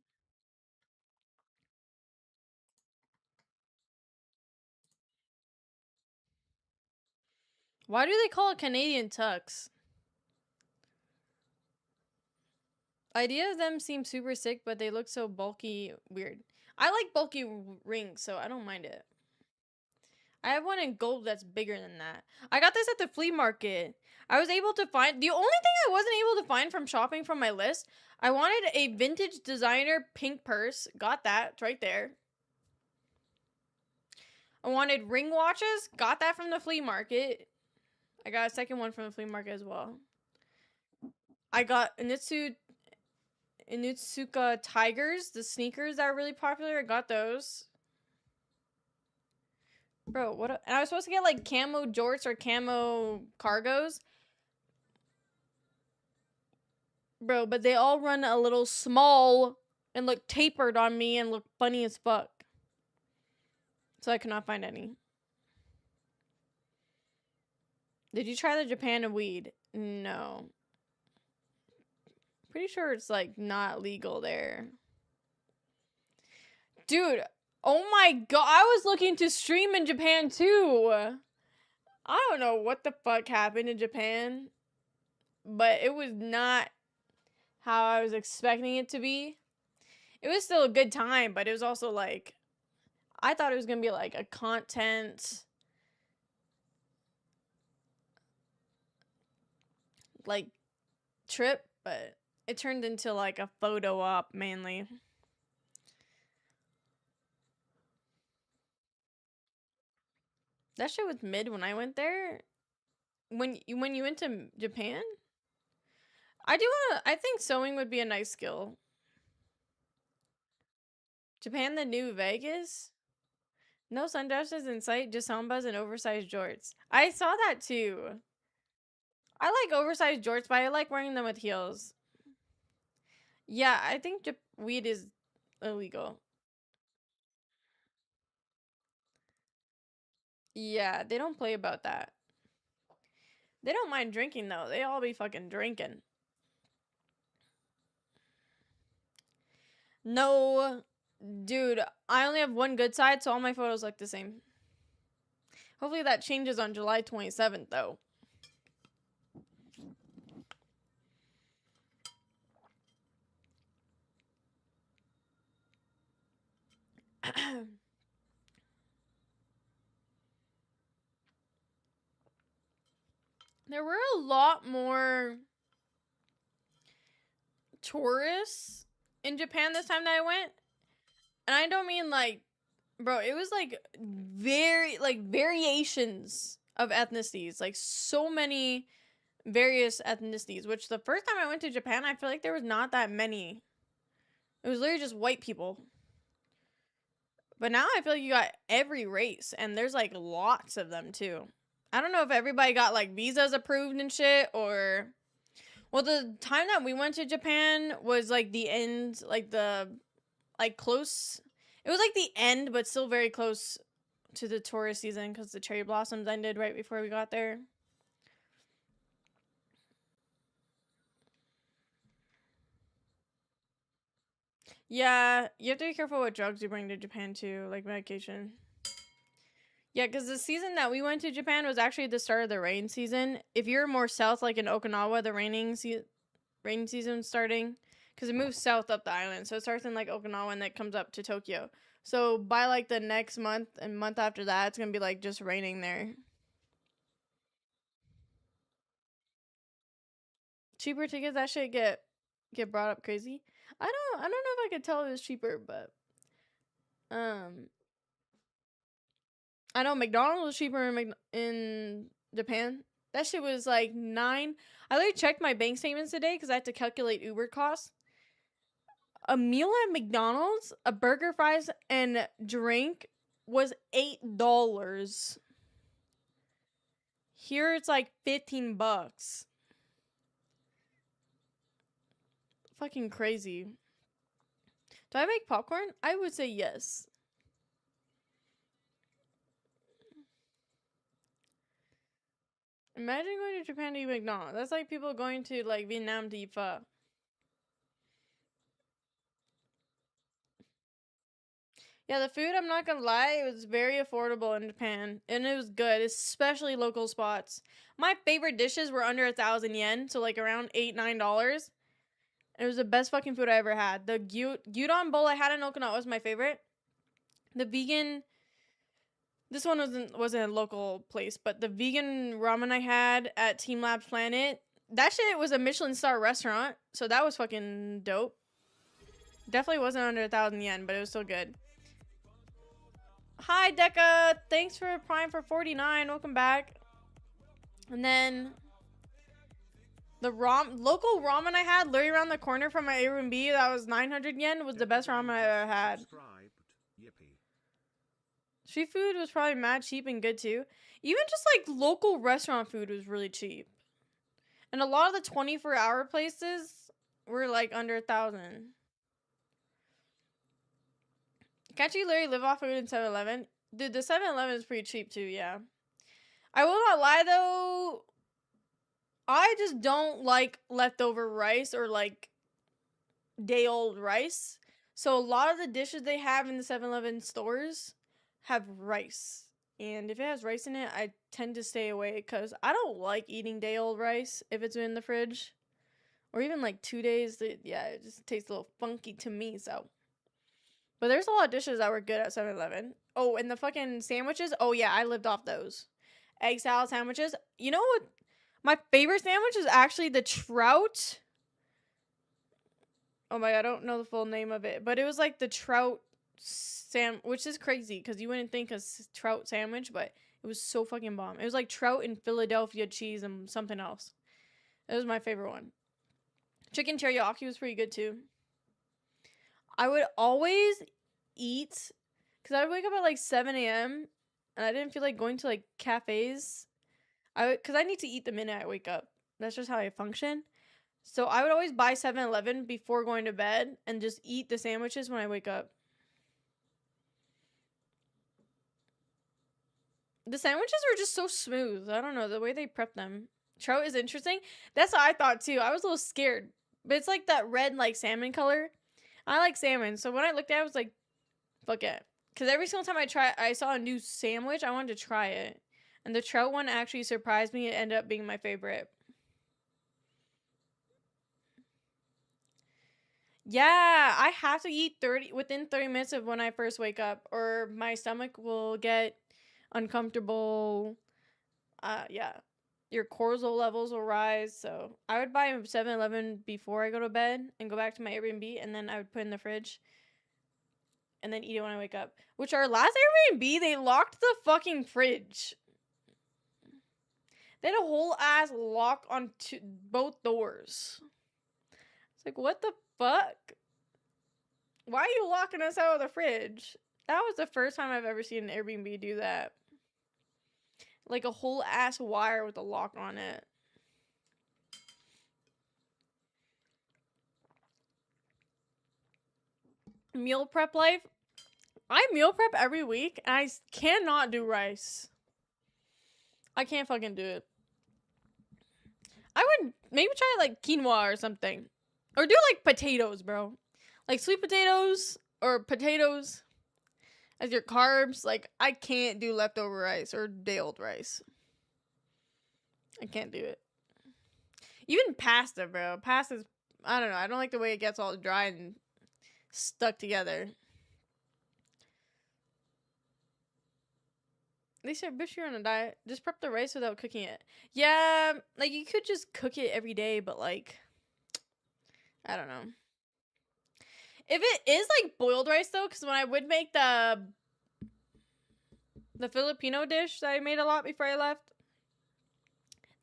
Why do they call it Canadian tux? Idea of them seem super sick, but they look so bulky weird. I like bulky rings, so I don't mind it. I have one in gold that's bigger than that. I got this at the flea market. I was able to find... The only thing I wasn't able to find from shopping from my list, I wanted a vintage designer pink purse. Got that. It's right there. I wanted ring watches. Got that from the flea market. I got a second one from the flea market as well. I got Inutsuka Tigers, the sneakers that are really popular. I got those. Bro, what? And I was supposed to get like camo jorts or camo cargos. Bro, but they all run a little small and look tapered on me and look funny as fuck. So I could not find any. Did you try the Japan and weed? No. Pretty sure it's like not legal there. Dude, oh my god, I was looking to stream in Japan too. I don't know what the fuck happened in Japan, but it was not how I was expecting it to be. It was still a good time, but it was also like, I thought it was gonna be like a content, like, trip, but it turned into like a photo op mainly. That shit was mid when I went there. When you went to Japan? I think sewing would be a nice skill. Japan, the new Vegas? No sundresses in sight, just sambas and oversized jorts. I saw that too. I like oversized jorts, but I like wearing them with heels. Yeah, I think weed is illegal. Yeah, they don't play about that. They don't mind drinking, though. They all be fucking drinking. No, dude, I only have one good side, so all my photos look the same. Hopefully that changes on July 27th, though. There were a lot more tourists in Japan this time that I went. And I don't mean like, bro, it was like variations of ethnicities. Like so many various ethnicities, which the first time I went to Japan, I feel like there was not that many. It was literally just white people. But now I feel like you got every race, and there's like lots of them too. I don't know if everybody got like visas approved and shit, or well, the time that we went to Japan was like the end, like the like close. It was like the end, but still very close to the tourist season because the cherry blossoms ended right before we got there. Yeah, you have to be careful what drugs you bring to Japan too, like medication. Yeah, because the season that we went to Japan was actually the start of the rain season. If you're more south, like in Okinawa, the rain season's starting. Because it moves south up the island. So it starts in like Okinawa and then it comes up to Tokyo. So by like the next month and month after that, it's going to be like just raining there. Cheaper tickets, that shit get brought up crazy. I don't know if I could tell it was cheaper, but I know McDonald's was cheaper in Japan. That shit was like $9. I literally checked my bank statements today because I had to calculate Uber costs. A meal at McDonald's, a burger, fries, and drink was $8. Here it's like $15. Fucking crazy. Do I make popcorn? I would say yes. Imagine going to Japan to eat McDonald's. That's like people going to like Vietnam to eat pho. Yeah, the food, I'm not gonna lie, it was very affordable in Japan. And it was good, especially local spots. My favorite dishes were under 1,000 yen, so like around $8, $9. It was the best fucking food I ever had. The gyudon bowl I had in Okinawa was my favorite. The vegan... This one wasn't a local place, but the vegan ramen I had at Team Labs Planet, that shit was a Michelin star restaurant, so that was fucking dope. Definitely wasn't under 1,000 yen, but it was still good. Hi, Deca! Thanks for Prime for 49. Welcome back. And then the local ramen I had literally around the corner from my Airbnb that was 900 yen was the best ramen I ever had. Street food was probably mad cheap and good too. Even just like local restaurant food was really cheap. And a lot of the 24-hour places were like under 1,000. Can't you literally live off food in 7-Eleven? Dude, the 7-Eleven is pretty cheap too, yeah. I will not lie though, I just don't like leftover rice or like day-old rice. So a lot of the dishes they have in the 7-Eleven stores have rice. And if it has rice in it, I tend to stay away because I don't like eating day-old rice if it's in the fridge. Or even like 2 days. Yeah, it just tastes a little funky to me, so. But there's a lot of dishes that were good at 7-Eleven. Oh, and the fucking sandwiches. Oh, yeah, I lived off those. Egg salad sandwiches. You know what? My favorite sandwich is actually the trout. Oh my God, I don't know the full name of it. But it was like the trout which is crazy because you wouldn't think a trout sandwich, but it was so fucking bomb. It was like trout and Philadelphia cheese and something else. It was my favorite one. Chicken teriyaki was pretty good too. I would always eat, because I would wake up at like 7 a.m. and I didn't feel like going to like cafes. Because I need to eat the minute I wake up. That's just how I function. So I would always buy 7-Eleven before going to bed and just eat the sandwiches when I wake up. The sandwiches are just so smooth. I don't know, the way they prep them. Trout is interesting. That's what I thought too. I was a little scared. But it's like that red like salmon color. I like salmon. So when I looked at it, I was like, fuck it. Because every single time I saw a new sandwich, I wanted to try it. And the trout one actually surprised me. It ended up being my favorite. Yeah, I have to eat within 30 minutes of when I first wake up, or my stomach will get uncomfortable. Yeah. Your cortisol levels will rise. So I would buy a 7-Eleven before I go to bed and go back to my Airbnb, and then I would put in the fridge and then eat it when I wake up. Which our last Airbnb, they locked the fucking fridge. They had a whole ass lock on both doors. It's like, what the fuck? Why are you locking us out of the fridge? That was the first time I've ever seen an Airbnb do that. Like a whole ass wire with a lock on it. Meal prep life. I meal prep every week and I cannot do rice. I can't fucking do it. I would maybe try like quinoa or something. Or do like potatoes, bro. Like sweet potatoes or potatoes as your carbs. Like, I can't do leftover rice or day-old rice. I can't do it. Even pasta, bro. Pasta's, I don't know. I don't like the way it gets all dry and stuck together. They said, bitch, you're on a diet. Just prep the rice without cooking it. Yeah, like, you could just cook it every day, but, like, I don't know. If it is, like, boiled rice, though, because when I would make the Filipino dish that I made a lot before I left,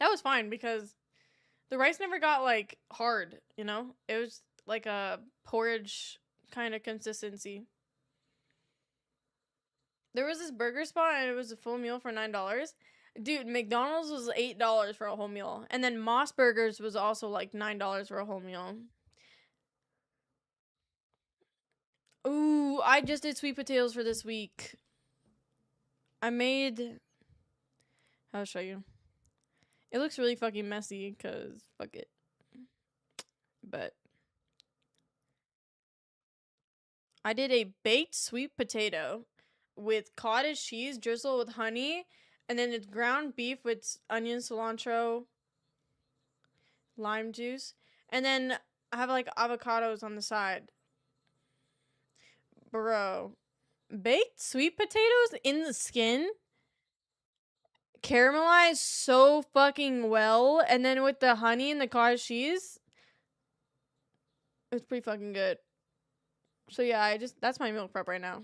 that was fine, because the rice never got, like, hard, you know? It was, like, a porridge kind of consistency. There was this burger spot, and it was a full meal for $9. Dude, McDonald's was $8 for a whole meal. And then Moss Burgers was also, like, $9 for a whole meal. Ooh, I just did sweet potatoes for this week. I made... I'll show you. It looks really fucking messy, because fuck it. But... I did a baked sweet potato with cottage cheese drizzled with honey, and then it's ground beef with onion, cilantro, lime juice, and then I have like avocados on the side. Bro, baked sweet potatoes in the skin caramelized so fucking well, and then with the honey and the cottage cheese, it's pretty fucking good. So yeah, that's my meal prep right now.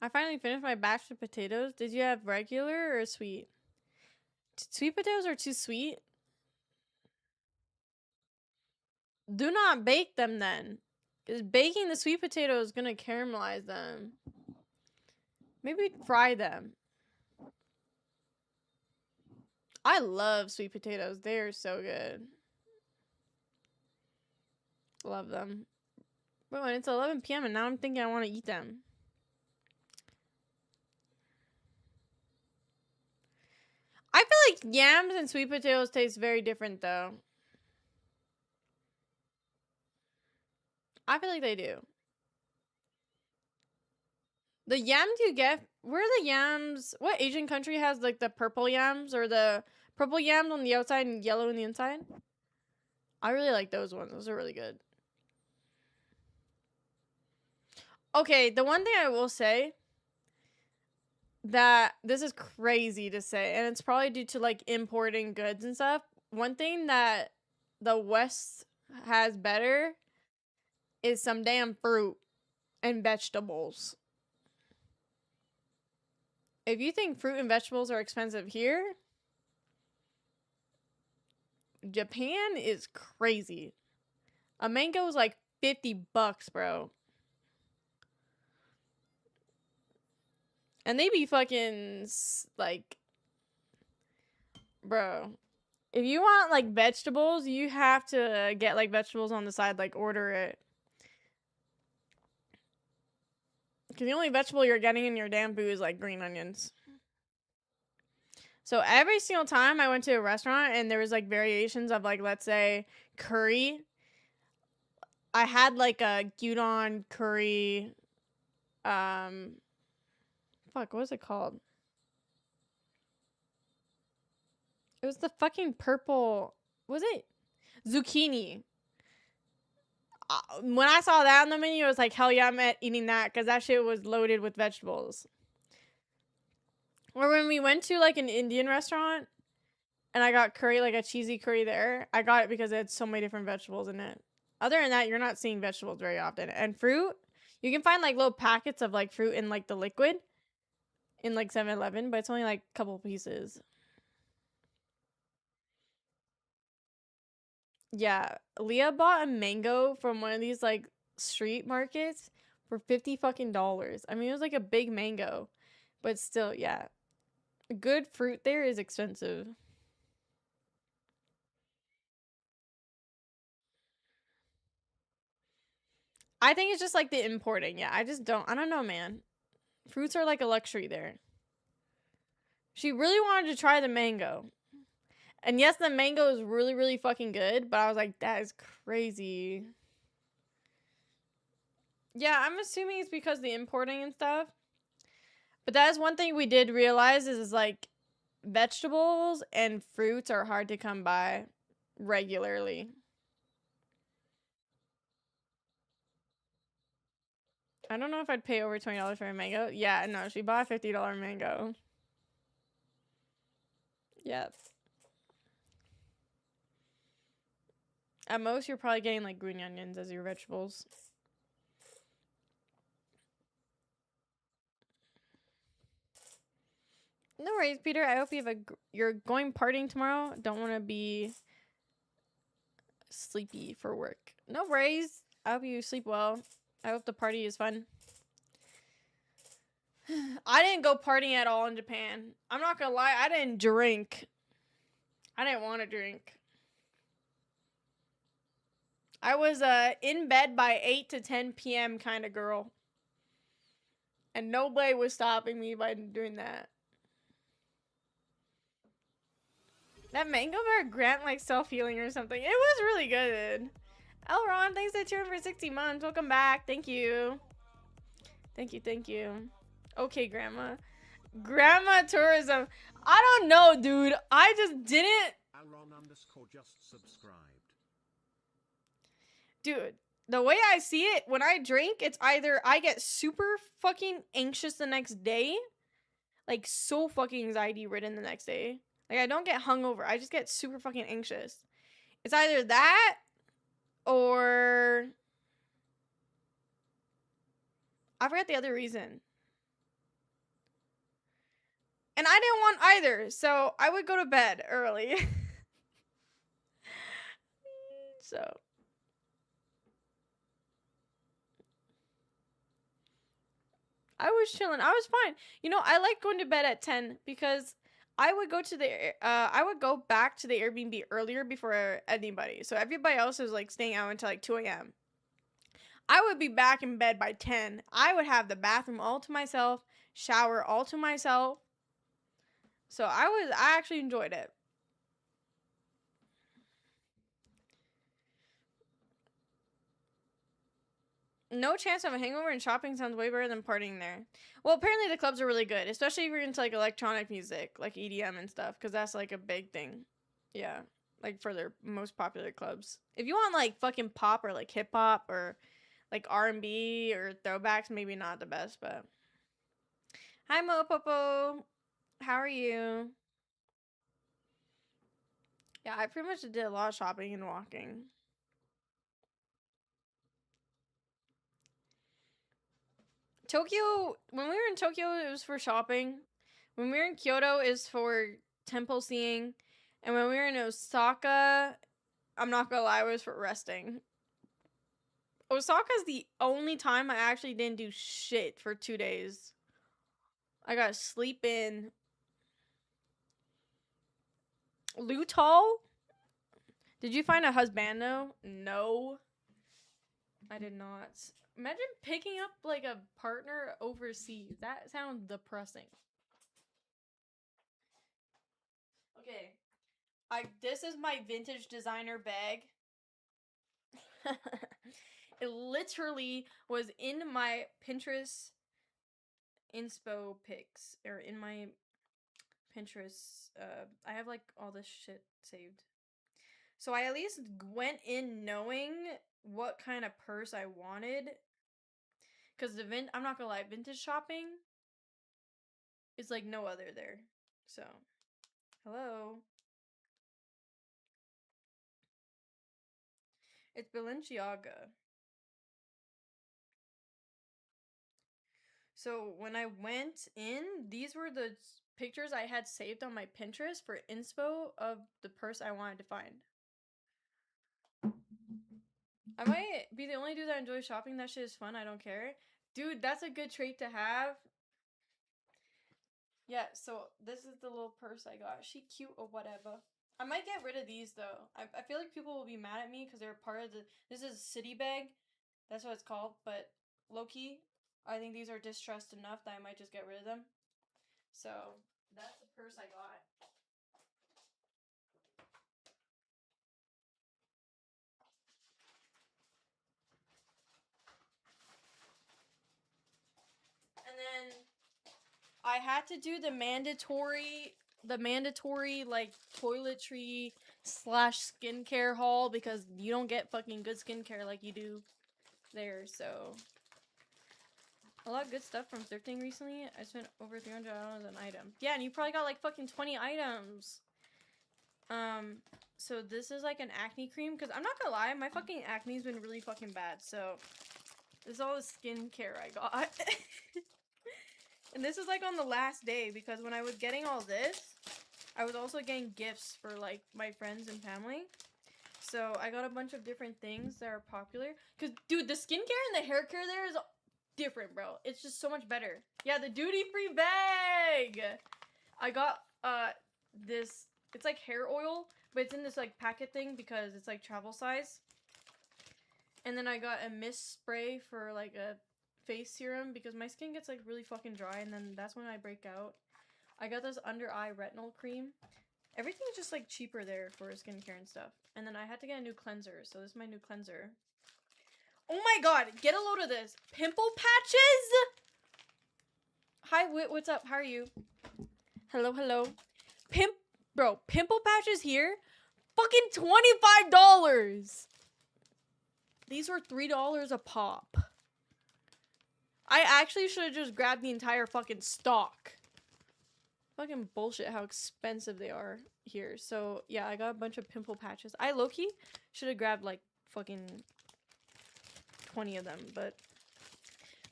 I finally finished my batch of potatoes. Did you have regular or sweet? Sweet potatoes are too sweet. Do not bake them then. Because baking the sweet potato is going to caramelize them. Maybe fry them. I love sweet potatoes. They are so good. Love them. Bro, and it's 11 p.m. and now I'm thinking I want to eat them. I feel like yams and sweet potatoes taste very different, though. I feel like they do. The yams you get... Where are the yams... What Asian country has, like, the purple yams? Or the purple yams on the outside and yellow on the inside? I really like those ones. Those are really good. Okay, the one thing I will say... that this is crazy to say, and it's probably due to like importing goods and stuff. One thing that the West has better is some damn fruit and vegetables. If you think fruit and vegetables are expensive here, Japan is crazy. A mango is like $50, bro. And they be fucking, like, bro, if you want, like, vegetables, you have to get, like, vegetables on the side, like, order it. Because the only vegetable you're getting in your damn food is, like, green onions. So every single time I went to a restaurant and there was, like, variations of, like, let's say, curry, I had, like, a gyudon curry Fuck, what was it called? It was the fucking purple. Was it zucchini? When I saw that on the menu, I was like, hell yeah, I'm eating that because that shit was loaded with vegetables. Or when we went to like an Indian restaurant and I got curry, like a cheesy curry there, I got it because it had so many different vegetables in it. Other than that, you're not seeing vegetables very often. And fruit, you can find like little packets of like fruit in like the liquid in like 7-Eleven, but it's only like a couple pieces. Yeah, Leah bought a mango from one of these like street markets for $50 fucking dollars. I mean, it was like a big mango, but still, yeah. Good fruit there is expensive. I think it's just like the importing. Yeah, I don't know, man. Fruits are like a luxury there. She really wanted to try the mango. And yes, the mango is really, really fucking good, but I was like, that is crazy. Yeah, I'm assuming it's because of the importing and stuff. But that is one thing we did realize is like vegetables and fruits are hard to come by regularly. I don't know if I'd pay over $20 for a mango. Yeah, no, she bought a $50 mango. Yep. At most, you're probably getting like green onions as your vegetables. No worries, Peter. I hope you're going partying tomorrow. Don't want to be sleepy for work. No worries. I hope you sleep well. I hope the party is fun. I didn't go partying at all in Japan. I'm not gonna lie. I didn't drink. I didn't want to drink. I was in bed by 8 to 10 p.m. kind of girl. And nobody was stopping me by doing that. That mango bear grant like self-healing or something. It was really good. Elron, thanks for tuning for 60 months. Welcome back. Thank you. Thank you, thank you. Okay, Grandma. Grandma tourism. I don't know, dude. I just didn't. Elron_ just subscribed. Dude, the way I see it, when I drink, it's either I get super fucking anxious the next day. Like, so fucking anxiety ridden the next day. Like, I don't get hungover. I just get super fucking anxious. It's either that or I forgot the other reason. And I didn't want either, so I would go to bed early. So I was chilling. I was fine. You know, I like going to bed at 10 because I would go back to the Airbnb earlier before anybody. So everybody else is like staying out until like 2 a.m. I would be back in bed by 10. I would have the bathroom all to myself, shower all to myself. So I actually enjoyed it. No chance of a hangover, and shopping sounds way better than partying there. Well, apparently the clubs are really good, especially if you're into like electronic music, like EDM and stuff, because that's like a big thing. Yeah, like for their most popular clubs. If you want like fucking pop or like hip hop or like R&B or throwbacks, maybe not the best, but. Hi Mopopo, how are you? Yeah, I pretty much did a lot of shopping and walking. Tokyo, when we were in Tokyo, it was for shopping. When we were in Kyoto, is for temple seeing. And when we were in Osaka, I'm not gonna lie, it was for resting. Osaka's the only time I actually didn't do shit for 2 days. I got sleep in. Lutal? Did you find a husbando? No. I did not. Imagine picking up like a partner overseas. That sounds depressing. Okay. This is my vintage designer bag. It literally was in my Pinterest inspo pics, or in my Pinterest. I have like all this shit saved. So I at least went in knowing what kind of purse I wanted. Because I'm not gonna lie, vintage shopping is like no other there. So, hello. It's Balenciaga. So when I went in, these were the pictures I had saved on my Pinterest for inspo of the purse I wanted to find. I might be the only dude that enjoys shopping. That shit is fun. I don't care. Dude, that's a good trait to have. Yeah, so this is the little purse I got. She cute or whatever. I might get rid of these though. I feel like people will be mad at me because they're part of the... This is City Bag. That's what it's called. But low-key, I think these are distressed enough that I might just get rid of them. So, that's the purse I got. And then I had to do the mandatory like toiletry / skincare haul because you don't get fucking good skincare like you do there. So a lot of good stuff from thrifting recently. I spent over $300 on an item. Yeah, and you probably got like fucking 20 items. So this is like an acne cream because I'm not gonna lie, my fucking acne's been really fucking bad. So this is all the skincare I got. And this is like on the last day because when I was getting all this, I was also getting gifts for like my friends and family. So I got a bunch of different things that are popular. Cause dude, the skincare and the hair care there is different, bro. It's just so much better. Yeah, the duty-free bag. I got this, it's like hair oil, but it's in this like packet thing because it's like travel size. And then I got a mist spray for like a face serum because my skin gets like really fucking dry and then that's when I break out. I got this under eye retinol cream. Everything's just like cheaper there for skincare and stuff. And then I had to get a new cleanser, so this is my new cleanser. Oh my god, get a load of this. Pimple patches? Hi Wit, what's up? How are you? Hello, hello. Bro, pimple patches here? Fucking $25! These were $3 a pop. I actually should have just grabbed the entire fucking stock. Fucking bullshit how expensive they are here. So, yeah, I got a bunch of pimple patches. I low-key should have grabbed, like, fucking 20 of them, but...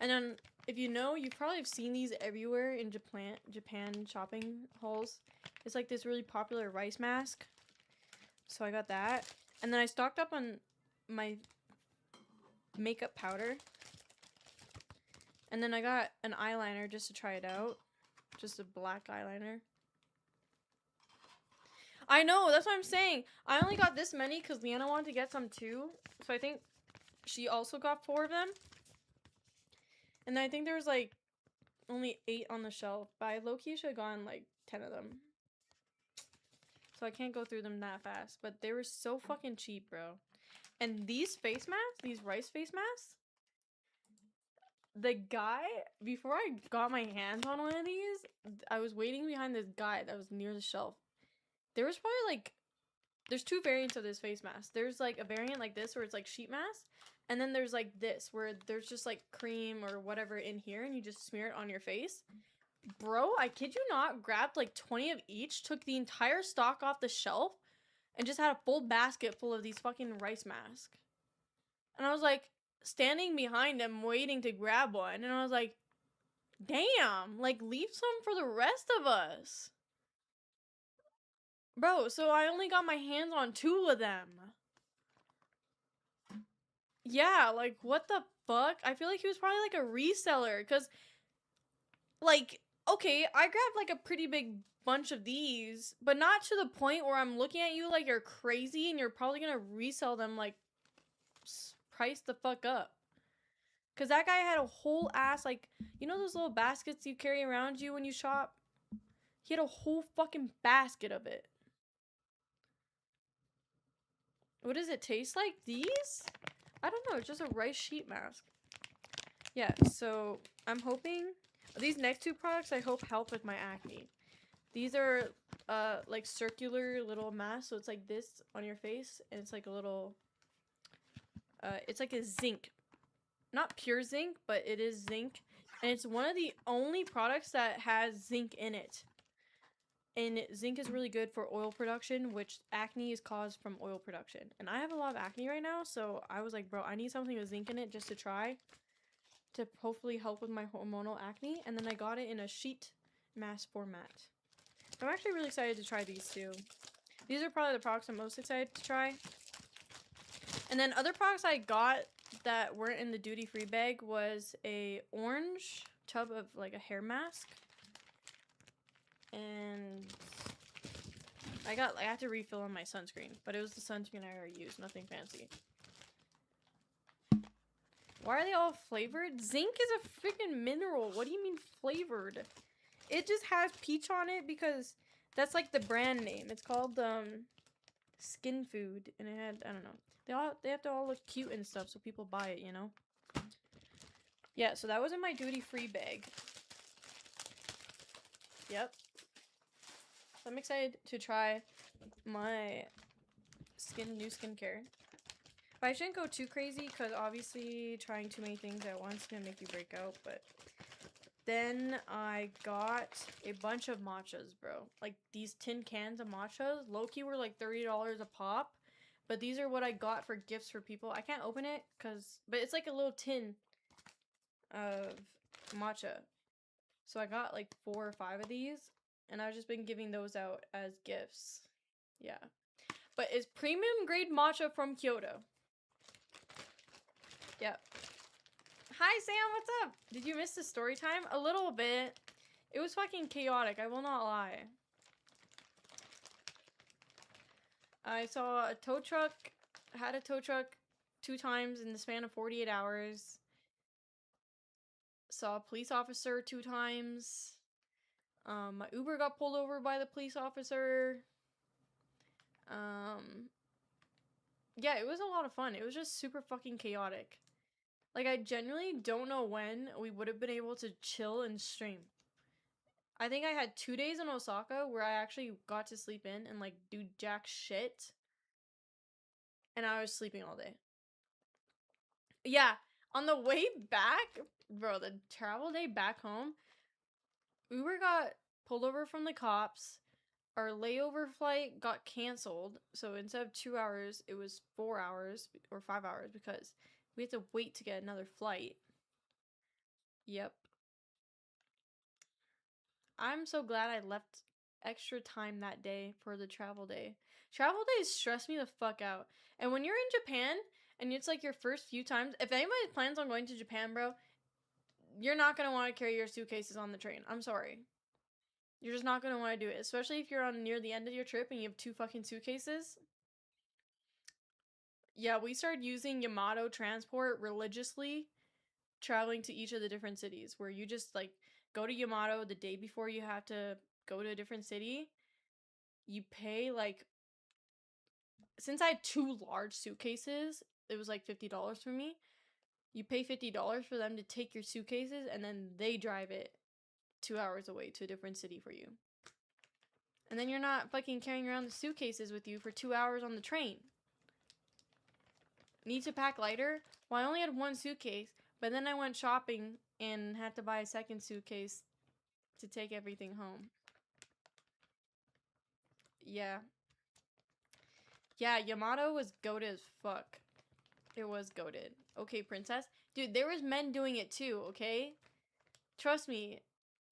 And then, if you know, you probably have seen these everywhere in Japan shopping hauls. It's like this really popular rice mask. So I got that. And then I stocked up on my makeup powder. And then I got an eyeliner just to try it out. Just a black eyeliner. I know, that's what I'm saying. I only got this many because Leanna wanted to get some too. So I think she also got 4 of them. And then I think there was like only 8 on the shelf. But I low-key should have gotten like 10 of them. So I can't go through them that fast. But they were so fucking cheap, bro. And these face masks, these rice face masks, the guy, before I got my hands on one of these, I was waiting behind this guy that was near the shelf. There was probably like, there's 2 variants of this face mask. There's like a variant like this where it's like sheet mask. And then there's like this where there's just like cream or whatever in here and you just smear it on your face. Bro, I kid you not, grabbed like 20 of each, took the entire stock off the shelf, and just had a full basket full of these fucking rice masks. And I was like, standing behind him waiting to grab one, and I was like, damn, like leave some for the rest of us. Bro, so I only got my hands on 2 of them. Yeah, like what the fuck? I feel like he was probably like a reseller, because like, okay, I grabbed like a pretty big bunch of these, but not to the point where I'm looking at you like you're crazy and you're probably gonna resell them like price the fuck up. Because that guy had a whole ass, like, you know those little baskets you carry around you when you shop? He had a whole fucking basket of it. What does it taste like? These? I don't know. It's just a rice sheet mask. Yeah, so I'm hoping... These next two products I hope help with my acne. These are like circular little masks, so it's like this on your face, and it's like a little it's like a zinc. Not pure zinc, but it is zinc. And it's one of the only products that has zinc in it. And zinc is really good for oil production, which acne is caused from oil production. And I have a lot of acne right now, so I was like, bro, I need something with zinc in it just to try. To hopefully help with my hormonal acne. And then I got it in a sheet mask format. I'm actually really excited to try these two. These are probably the products I'm most excited to try. And then other products I got that weren't in the duty-free bag was a orange tub of like a hair mask. And I had to refill on my sunscreen, but it was the sunscreen I already used, nothing fancy. Why are they all flavored? Zinc is a freaking mineral. What do you mean flavored? It just has peach on it because that's like the brand name. It's called Skin Food, and it had, I don't know. They have to all look cute and stuff so people buy it, you know? Yeah, so that was in my duty-free bag. Yep. So I'm excited to try my new skincare. But I shouldn't go too crazy because obviously trying too many things at once is gonna make you break out, but then I got a bunch of matchas, bro. Like these tin cans of matchas, low-key were like $30 a pop. But these are what I got for gifts for people. I can't open it but it's like a little tin of matcha. So I got like 4 or 5 of these, and I've just been giving those out as gifts. Yeah. But it's premium grade matcha from Kyoto. Yep. Hi Sam, what's up? Did you miss the story time? A little bit. It was fucking chaotic, I will not lie. I saw a tow truck, had a tow truck 2 times in the span of 48 hours. Saw a police officer 2 times. My Uber got pulled over by the police officer. Yeah, it was a lot of fun. It was just super fucking chaotic. Like, I genuinely don't know when we would have been able to chill and stream. I think I had 2 days in Osaka where I actually got to sleep in and, like, do jack shit. And I was sleeping all day. Yeah, on the way back, bro, the travel day back home, Uber got pulled over from the cops. Our layover flight got canceled. So instead of 2 hours, it was 4 hours or 5 hours because we had to wait to get another flight. Yep. I'm so glad I left extra time that day for the travel day. Travel days stress me the fuck out. And when you're in Japan and it's like your first few times, if anybody plans on going to Japan, bro, you're not going to want to carry your suitcases on the train. I'm sorry. You're just not going to want to do it, especially if you're on near the end of your trip and you have 2 fucking suitcases. Yeah, we started using Yamato Transport religiously, traveling to each of the different cities, where you just, like, go to Yamato the day before you have to go to a different city. You pay, like, since I had 2 large suitcases, it was, like, $50 for me. You pay $50 for them to take your suitcases, and then they drive it 2 hours away to a different city for you. And then you're not fucking carrying around the suitcases with you for 2 hours on the train. Need to pack lighter? Well, I only had 1 suitcase, but then I went shopping and had to buy a 2nd suitcase to take everything home. Yeah. Yeah, Yamato was goated as fuck. It was goated. Okay, princess. Dude, there was men doing it too, okay? Trust me.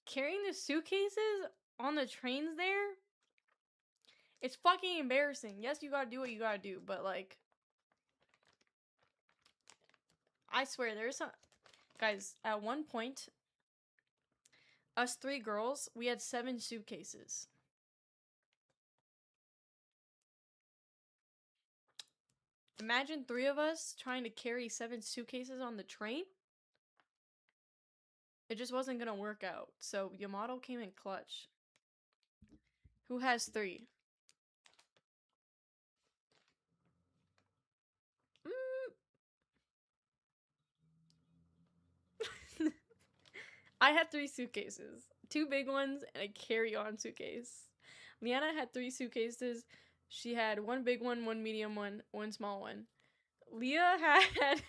Carrying the suitcases on the trains there, it's fucking embarrassing. Yes, you gotta do what you gotta do, but, like, I swear, there's some... Guys, at one point, us 3 girls, we had 7 suitcases. Imagine 3 of us trying to carry 7 suitcases on the train. It just wasn't gonna work out. So Yamato came in clutch. Who has 3? I had 3 suitcases. 2 big ones and a carry-on suitcase. Leanna had 3 suitcases. She had 1 big one, 1 medium one, 1 small one. Leah had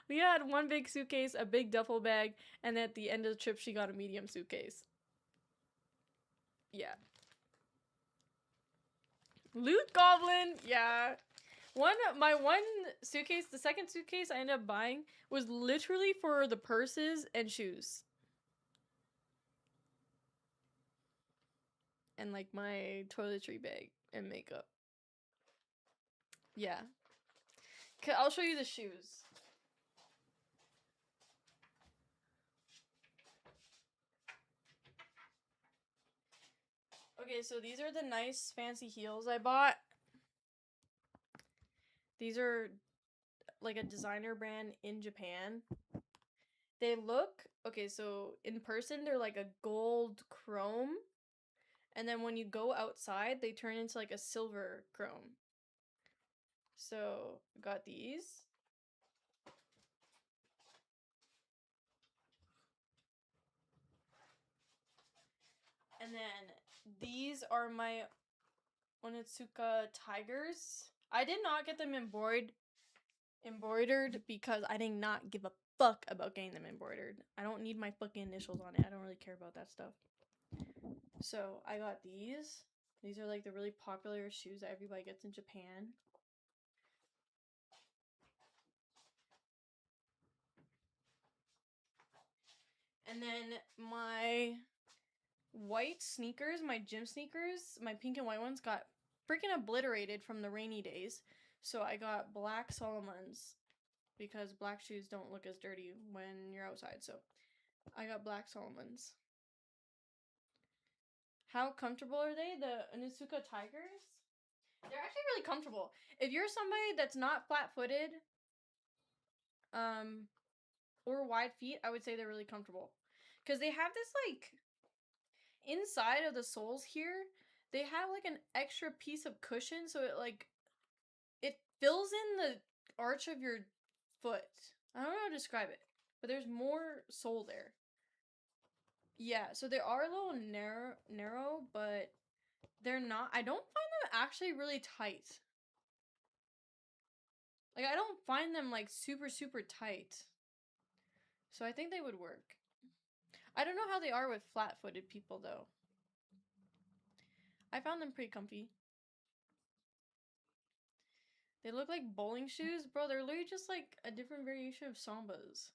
Leah had 1 big suitcase, a big duffel bag, and at the end of the trip she got a medium suitcase. Yeah. Loot Goblin, yeah. My one suitcase, the second suitcase I ended up buying was literally for the purses and shoes. And like my toiletry bag and makeup. Yeah. I'll show you the shoes. Okay, so these are the nice fancy heels I bought. These are like a designer brand in Japan. They look, okay, so in person they're like a gold chrome. And then when you go outside, they turn into like a silver chrome. So, got these. And then these are my Onitsuka Tigers. I did not get them embroidered because I did not give a fuck about getting them embroidered. I don't need my fucking initials on it. I don't really care about that stuff. So I got these. These are like the really popular shoes that everybody gets in Japan. And then my white sneakers, my gym sneakers, my pink and white ones got freaking obliterated from the rainy days. So I got black Solomons because black shoes don't look as dirty when you're outside. So I got black Solomons. How comfortable are they? The Onitsuka Tigers? They're actually really comfortable. If you're somebody that's not flat-footed, or wide feet, I would say they're really comfortable. Because they have this, like, inside of the soles here, they have, like, an extra piece of cushion, so it, like, it fills in the arch of your foot. I don't know how to describe it, but there's more sole there. Yeah, so they are a little narrow, but they're not. I don't find them actually really tight. Like, I don't find them, like, super, super tight. So I think they would work. I don't know how they are with flat-footed people, though. I found them pretty comfy. They look like bowling shoes. Bro, they're literally just, like, a different variation of Sambas.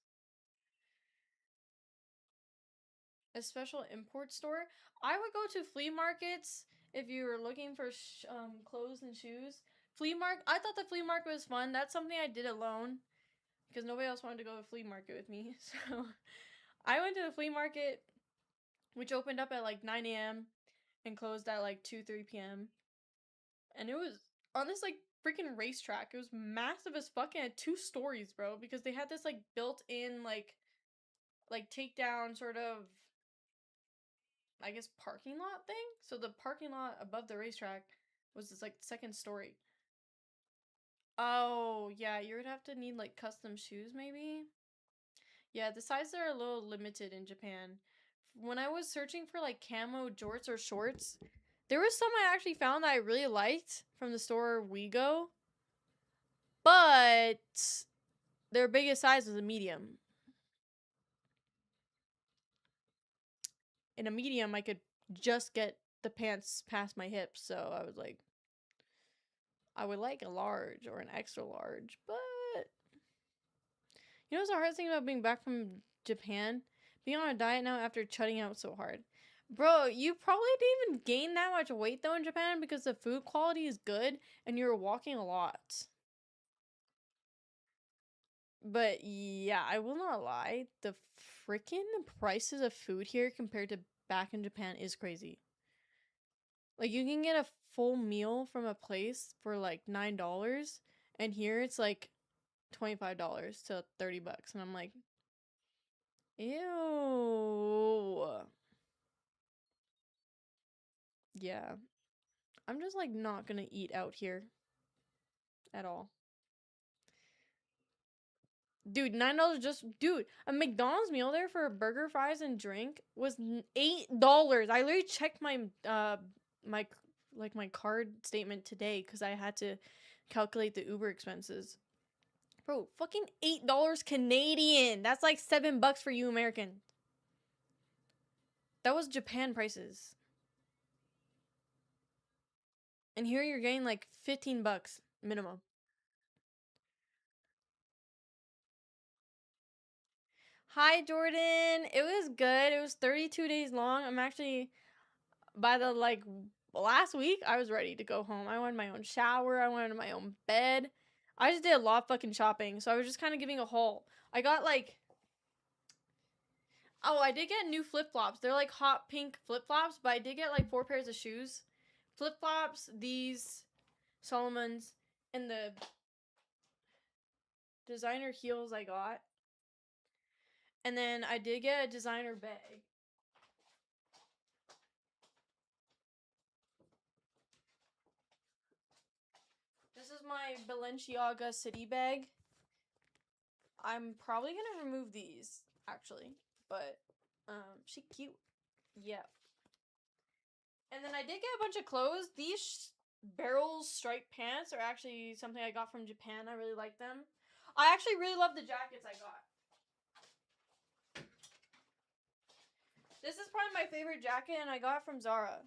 A special import store. I would go to flea markets if you were looking for clothes and shoes. I thought the flea market was fun. That's something I did alone because nobody else wanted to go to the flea market with me. So I went to the flea market, which opened up at like 9 a.m. and closed at like 2-3 p.m. And it was on this like freaking racetrack. It was massive as fuck and had 2 stories, bro, because they had this like built-in like takedown sort of, I guess, parking lot thing. So the parking lot above the racetrack was this like 2nd story. Oh, yeah, you would have to need like custom shoes maybe. Yeah, the sizes are a little limited in Japan. When I was searching for like camo jorts or shorts, there was some I actually found that I really liked from the store WeGo. But their biggest size was a medium. In a medium, I could just get the pants past my hips, so I was like, I would like a large or an extra large, but you know what's the hardest thing about being back from Japan? Being on a diet now after chutting out so hard. Bro, you probably didn't even gain that much weight though in Japan because the food quality is good and you're walking a lot. But yeah, I will not lie. The freaking prices of food here compared to back in Japan is crazy. Like, you can get a full meal from a place for like $9, and here it's like $25 to $30, and I'm like, ew. Yeah. I'm just like not gonna eat out here at all. Dude, $9 just, dude, a McDonald's meal there for a burger, fries, and drink was $8. I literally checked my my card statement today because I had to calculate the Uber expenses. Bro, fucking $8 Canadian. That's like $7 for you American. That was Japan prices. And here you're getting like $15 minimum. Hi, Jordan. It was good. It was 32 days long. I'm actually, by the like last week, I was ready to go home. I wanted my own shower. I wanted my own bed. I just did a lot of fucking shopping. So I was just kind of giving a haul. I got like, oh, I did get new flip-flops. They're like hot pink flip-flops, but I did get like 4 pairs of shoes. Flip-flops, these Solomon's, and the designer heels I got. And then I did get a designer bag. This is my Balenciaga city bag. I'm probably gonna remove these, actually. But, she cute. Yeah. And then I did get a bunch of clothes. These Barrels striped pants are actually something I got from Japan. I really like them. I actually really love the jackets I got. This is probably my favorite jacket, and I got it from Zara.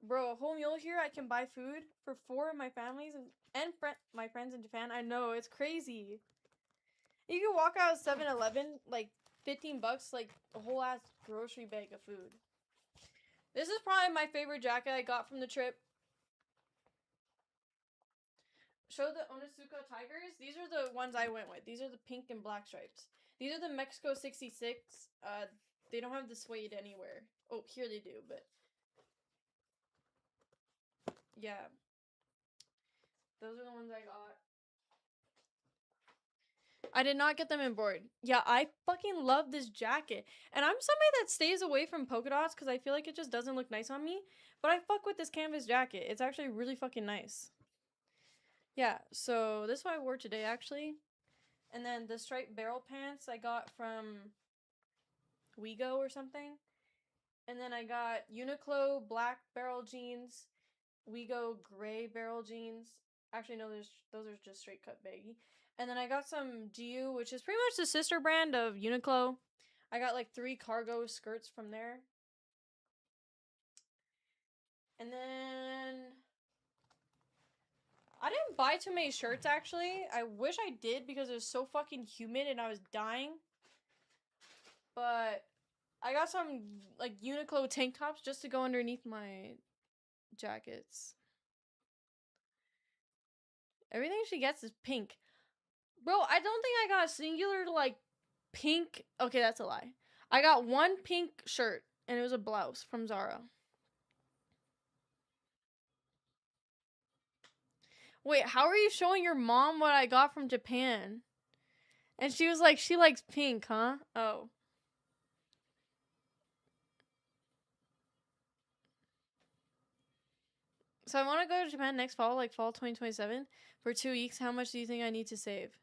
Bro, a whole meal here, I can buy food for 4 of my families and my friends in Japan. I know, it's crazy. You can walk out of 7-Eleven, like, $15, like, a whole ass grocery bag of food. This is probably my favorite jacket I got from the trip. Show the Onitsuka Tigers. These are the ones I went with. These are the pink and black stripes. These are the Mexico 66. They don't have the suede anywhere. Oh, here they do, but yeah. Those are the ones I got. I did not get them embroidered. Yeah, I fucking love this jacket. And I'm somebody that stays away from polka dots because I feel like it just doesn't look nice on me. But I fuck with this canvas jacket. It's actually really fucking nice. Yeah, so this is what I wore today, actually. And then the striped barrel pants I got from Wego or something. And then I got Uniqlo black barrel jeans, Wego gray barrel jeans. Actually, no, those are just straight cut baggy. And then I got some GU, which is pretty much the sister brand of Uniqlo. I got like 3 cargo skirts from there. And then I didn't buy too many shirts, actually. I wish I did because it was so fucking humid and I was dying. But I got some like Uniqlo tank tops just to go underneath my jackets. Everything she gets is pink. Bro, I don't think I got a singular, like, pink... Okay, that's a lie. I got 1 pink shirt, and it was a blouse from Zara. Wait, how are you showing your mom what I got from Japan? And she was like, she likes pink, huh? Oh. So I want to go to Japan next fall, like fall 2027, for 2 weeks. How much do you think I need to save?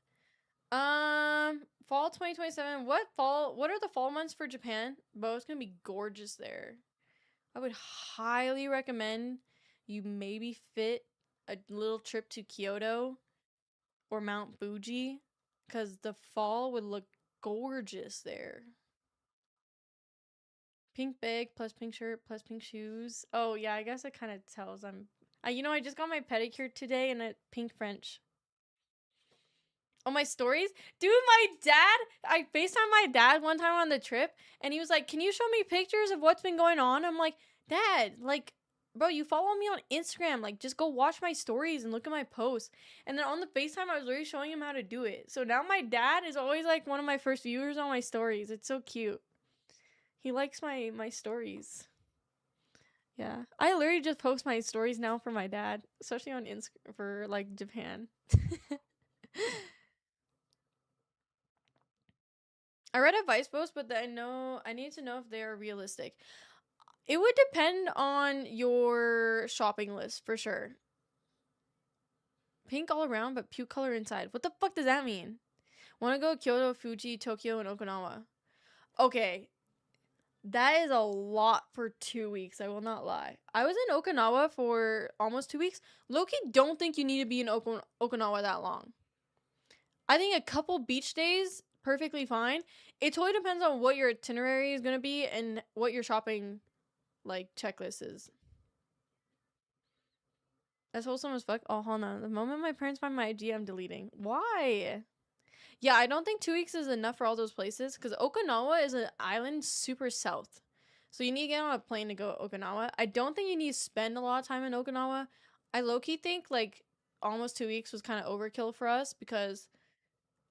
Fall 2027. What are the fall months for Japan? Bo, it's gonna be gorgeous there. I would highly recommend you maybe fit a little trip to Kyoto or Mount Fuji, because the fall would look gorgeous there. Pink bag plus pink shirt plus pink shoes. Oh yeah, I guess it kind of tells I just got my pedicure today in a pink French. Oh, my stories? Dude, I FaceTimed my dad one time on the trip, and he was like, can you show me pictures of what's been going on? I'm like, Dad, like, bro, you follow me on Instagram. Like, just go watch my stories and look at my posts. And then on the FaceTime, I was literally showing him how to do it. So now my dad is always, like, one of my first viewers on my stories. It's so cute. He likes my stories. Yeah. I literally just post my stories now for my dad, especially on Instagram for, like, Japan. I read a Vice post, but I need to know if they are realistic. It would depend on your shopping list, for sure. Pink all around, but puke color inside. What the fuck does that mean? Want to go Kyoto, Fuji, Tokyo, and Okinawa. Okay. That is a lot for 2 weeks. I will not lie. I was in Okinawa for almost 2 weeks. Low-key, don't think you need to be in Okinawa that long. I think a couple beach days, perfectly fine. It totally depends on what your itinerary is going to be and what your shopping, like, checklist is. That's wholesome as fuck. Oh, hold on. The moment my parents find my IG, I'm deleting. Why? Yeah, I don't think 2 weeks is enough for all those places because Okinawa is an island super south. So you need to get on a plane to go to Okinawa. I don't think you need to spend a lot of time in Okinawa. I low-key think like almost 2 weeks was kind of overkill for us because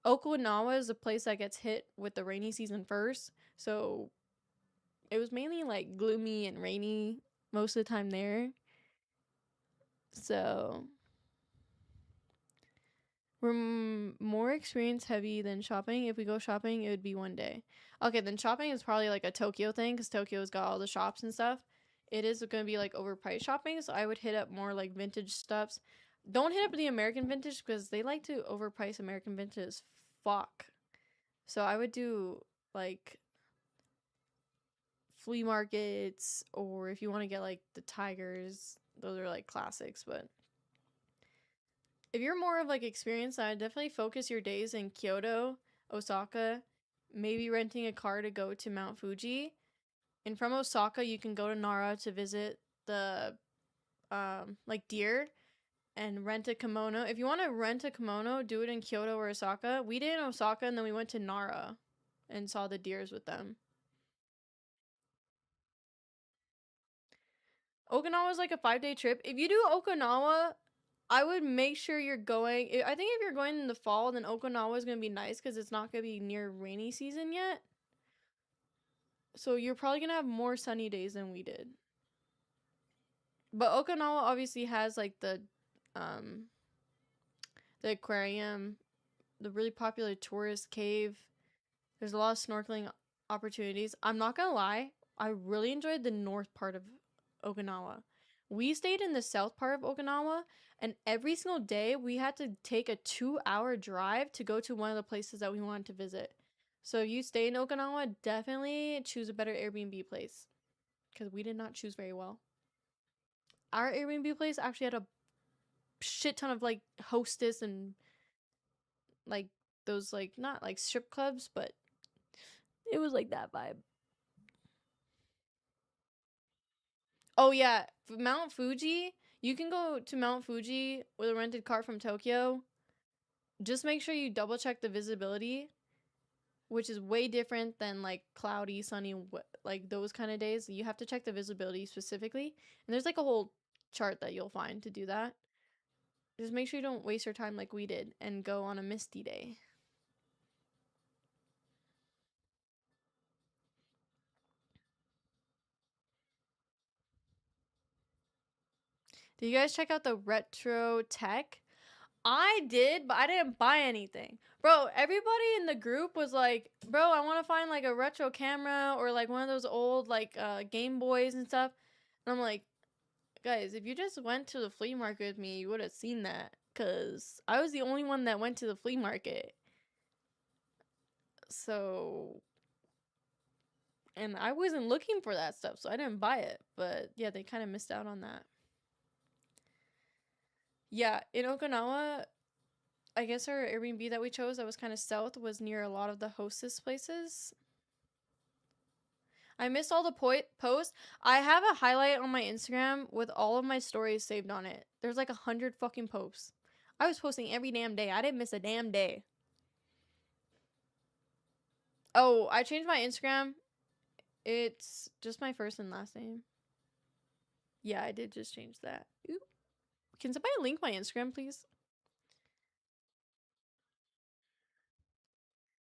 Okinawa is a place that gets hit with the rainy season first. So it was mainly like gloomy and rainy most of the time there. So we're more experience heavy than shopping. If we go shopping, it would be 1 day. Okay, then shopping is probably like a Tokyo thing because Tokyo's got all the shops and stuff. It is going to be like overpriced shopping, so I would hit up more like vintage stuffs. Don't hit up the American vintage because they like to overprice American vintage as fuck. So I would do like flea markets, or if you want to get like the tigers, those are like classics. But if you're more of like experienced, I'd definitely focus your days in Kyoto, Osaka, maybe renting a car to go to Mount Fuji. And from Osaka, you can go to Nara to visit the like deer and rent a kimono. If you want to rent a kimono, do it in Kyoto or Osaka. We did in Osaka and then we went to Nara and saw the deers with them. Okinawa is like a 5-day trip. If you do Okinawa, I would make sure you're going. I think if you're going in the fall, then Okinawa is going to be nice because it's not going to be near rainy season yet. So you're probably going to have more sunny days than we did. But Okinawa obviously has like the aquarium, the really popular tourist cave. There's a lot of snorkeling opportunities. I'm not going to lie. I really enjoyed the north part of Okinawa. We stayed in the south part of Okinawa, and every single day we had to take a 2-hour drive to go to one of the places that we wanted to visit. So if you stay in Okinawa, definitely choose a better Airbnb place because we did not choose very well. Our Airbnb place actually had a shit ton of like hostess and like those like not like strip clubs, but it was like that vibe. Oh yeah, Mount Fuji. You can go to Mount Fuji with a rented car from Tokyo. Just make sure you double check the visibility, which is way different than like cloudy, sunny, like those kind of days. You have to check the visibility specifically. And there's like a whole chart that you'll find to do that. Just make sure you don't waste your time like we did and go on a misty day. Did you guys check out the retro tech? I did, but I didn't buy anything. Bro, everybody in the group was like, bro, I want to find like a retro camera or like one of those old like Game Boys and stuff. And I'm like, guys, if you just went to the flea market with me, you would have seen that. Because I was the only one that went to the flea market. So, and I wasn't looking for that stuff, so I didn't buy it. But yeah, they kind of missed out on that. Yeah, in Okinawa, I guess our Airbnb that we chose that was kind of south was near a lot of the hostess places. I missed all the posts. I have a highlight on my Instagram with all of my stories saved on it. There's like 100 fucking posts. I was posting every damn day. I didn't miss a damn day. Oh, I changed my Instagram. It's just my first and last name. Yeah, I did just change that. Ooh. Can somebody link my Instagram, please?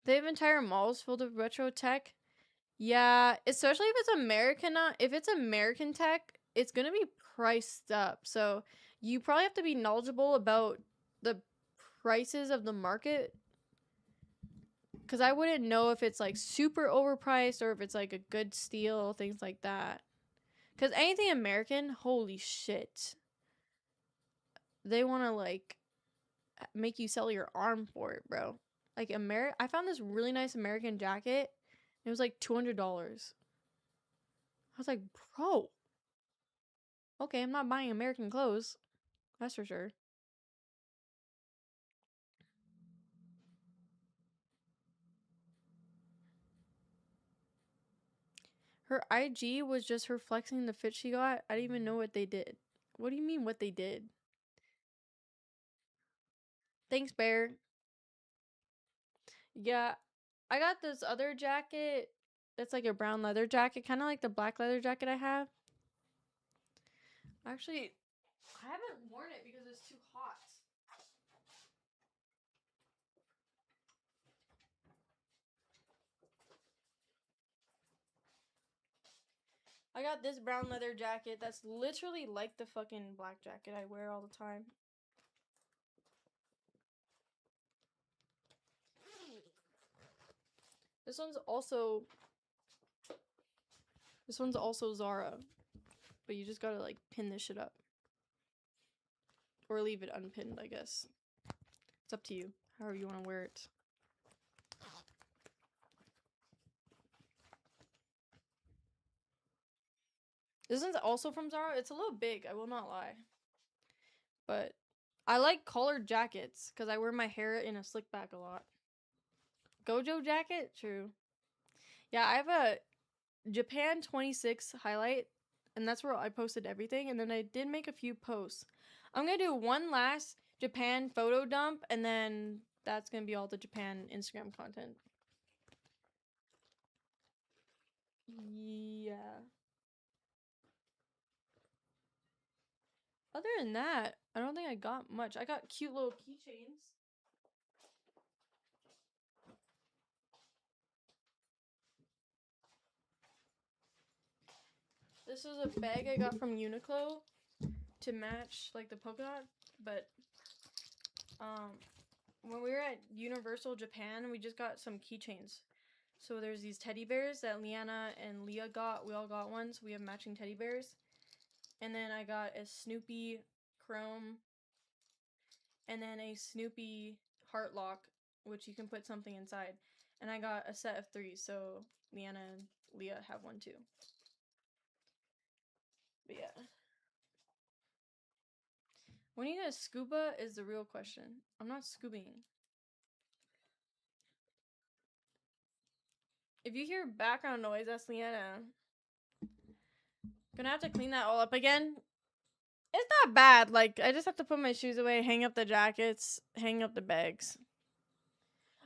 They have entire malls filled with retro tech. Yeah, especially if it's American tech, it's gonna be priced up. So you probably have to be knowledgeable about the prices of the market. Cause I wouldn't know if it's like super overpriced or if it's like a good steal, things like that. Cause anything American, holy shit. They wanna like make you sell your arm for it, bro. Like I found this really nice American jacket. It was like $200. I was like, bro. Okay, I'm not buying American clothes. That's for sure. Her IG was just her flexing the fit she got. I didn't even know what they did. What do you mean what they did? Thanks, Bear. Yeah, I got this other jacket that's like a brown leather jacket, kind of like the black leather jacket I have. Actually, I haven't worn it because it's too hot. I got this brown leather jacket that's literally like the fucking black jacket I wear all the time. This one's also Zara. But you just gotta like pin this shit up. Or leave it unpinned, I guess. It's up to you. However you want to wear it. This one's also from Zara. It's a little big, I will not lie. But I like collared jackets because I wear my hair in a slick back a lot. Gojo jacket? True. Yeah, I have a Japan 26 highlight, and that's where I posted everything, and then I did make a few posts. I'm gonna do one last Japan photo dump, and then that's gonna be all the Japan Instagram content. Yeah. Other than that, I don't think I got much. I got cute little keychains. This is a bag I got from Uniqlo to match like the polka dot, but when we were at Universal Japan, we just got some keychains. So there's these teddy bears that Leanna and Leah got. We all got one, so we have matching teddy bears. And then I got a Snoopy Chrome, and then a Snoopy Heart Lock, which you can put something inside. And I got a set of 3, so Leanna and Leah have one too. But yeah. When are you gonna scuba is the real question. I'm not scoobing. If you hear background noise, that's Leanna. Gonna have to clean that all up again. It's not bad. Like, I just have to put my shoes away, hang up the jackets, hang up the bags.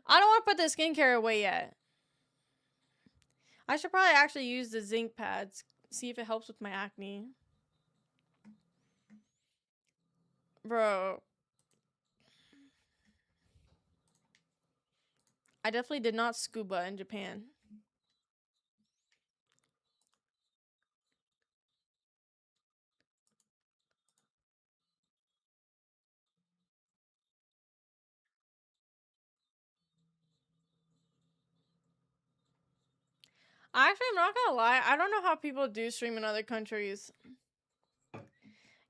I don't want to put the skincare away yet. I should probably actually use the zinc pads, see if it helps with my acne. Bro. I definitely did not scuba in Japan. Actually, I'm not gonna lie. I don't know how people do stream in other countries.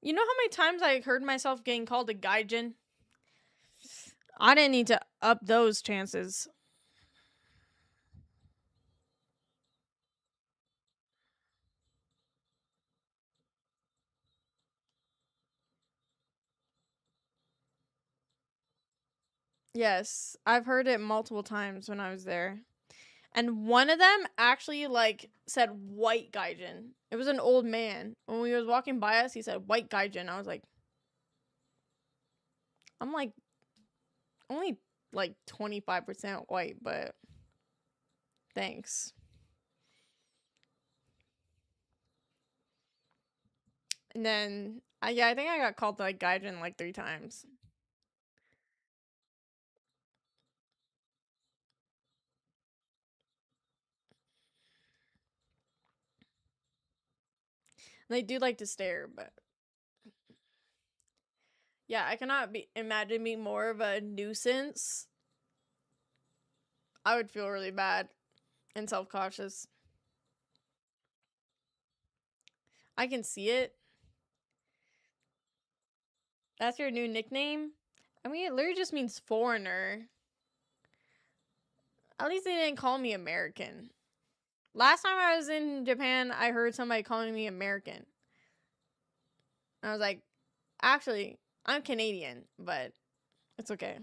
You know how many times I heard myself getting called a gaijin? I didn't need to up those chances. Yes, I've heard it multiple times when I was there. And one of them actually like said white gaijin. It was an old man. When we was walking by us, he said white gaijin. I was like, I'm like only like 25% white, but thanks. And then yeah, I think I got called like gaijin like 3 times. They do like to stare, but yeah, I cannot imagine being more of a nuisance. I would feel really bad and self-cautious. I can see it. That's your new nickname? I mean, it literally just means foreigner. At least they didn't call me American. Last time I was in Japan, I heard somebody calling me American. I was like, actually, I'm Canadian, but it's okay.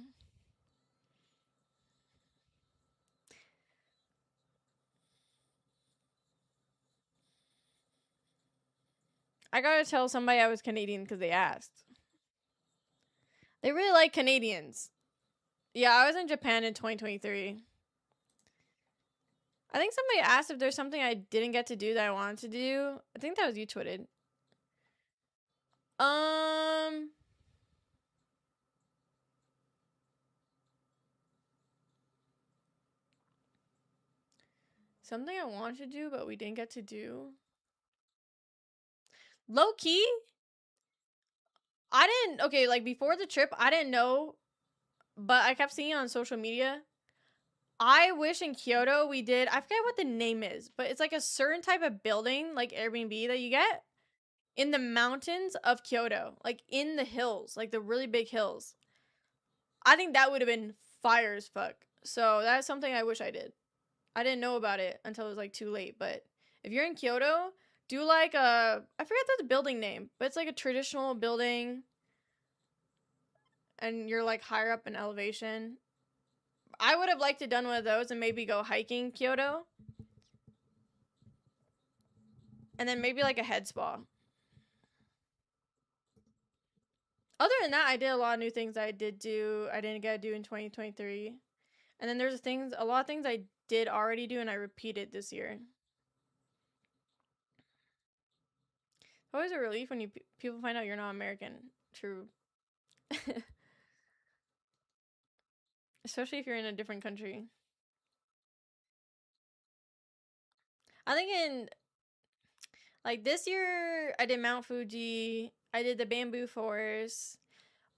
I gotta tell somebody I was Canadian because they asked. They really like Canadians. Yeah, I was in Japan in 2023. I think somebody asked if there's something I didn't get to do that I wanted to do. I think that was you, Twitted. Something I wanted to do, but we didn't get to do. Low key, I didn't, okay, like before the trip, I didn't know, but I kept seeing it on social media. I wish in Kyoto we did, I forget what the name is, but it's like a certain type of building, like Airbnb that you get in the mountains of Kyoto, like in the hills, like the really big hills. I think that would have been fire as fuck. So that's something I wish I did. I didn't know about it until it was like too late, but if you're in Kyoto, do like a, I forget the building name, but it's like a traditional building and you're like higher up in elevation. I would have liked to done one of those and maybe go hiking Kyoto. And then maybe like a head spa. Other than that, I did a lot of new things I didn't get to do in 2023. And then there's a lot of things I did already do and I repeated this year. It's always a relief when people find out you're not American. True. Especially if you're in a different country. I think in, like, this year, I did Mount Fuji. I did the bamboo forest.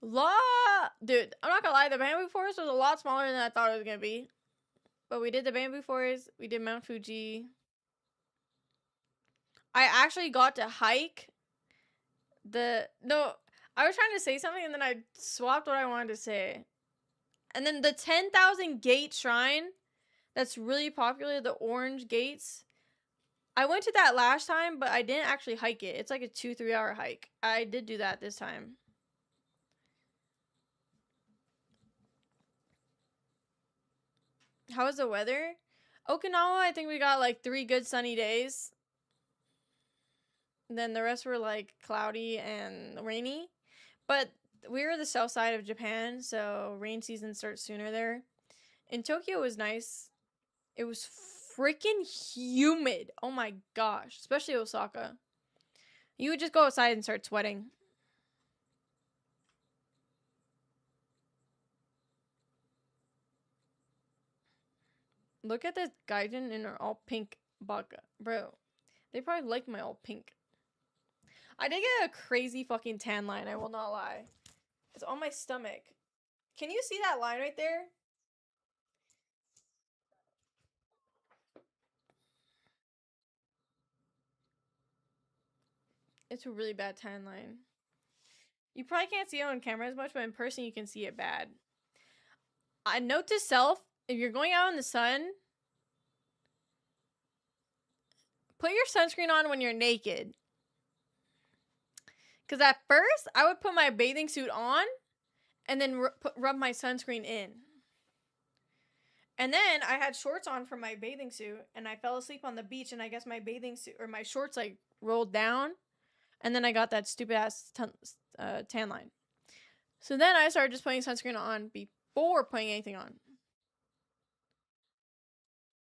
Dude, I'm not gonna lie, the bamboo forest was a lot smaller than I thought it was gonna be. But we did the bamboo forest. We did Mount Fuji. I actually got to hike I was trying to say something and then I swapped what I wanted to say. And then the 10,000 gate shrine that's really popular, the orange gates. I went to that last time, but I didn't actually hike it. It's like a 2-3 hour hike. I did do that this time. How was the weather? Okinawa, I think we got like 3 good sunny days. And then the rest were like cloudy and rainy. But we were the south side of Japan, so rain season starts sooner there. In Tokyo, it was nice. It was freaking humid. Oh my gosh. Especially Osaka. You would just go outside and start sweating. Look at this gaijin in her all pink baka. Bro, they probably like my all pink. I did get a crazy fucking tan line, I will not lie. It's on my stomach. Can you see that line right there? It's a really bad tan line. You probably can't see it on camera as much, but in person you can see it bad. A note to self, if you're going out in the sun, put your sunscreen on when you're naked. Because at first, I would put my bathing suit on and then rub my sunscreen in. And then I had shorts on for my bathing suit and I fell asleep on the beach and I guess my bathing suit or my shorts like rolled down. And then I got that stupid ass tan line. So then I started just putting sunscreen on before putting anything on.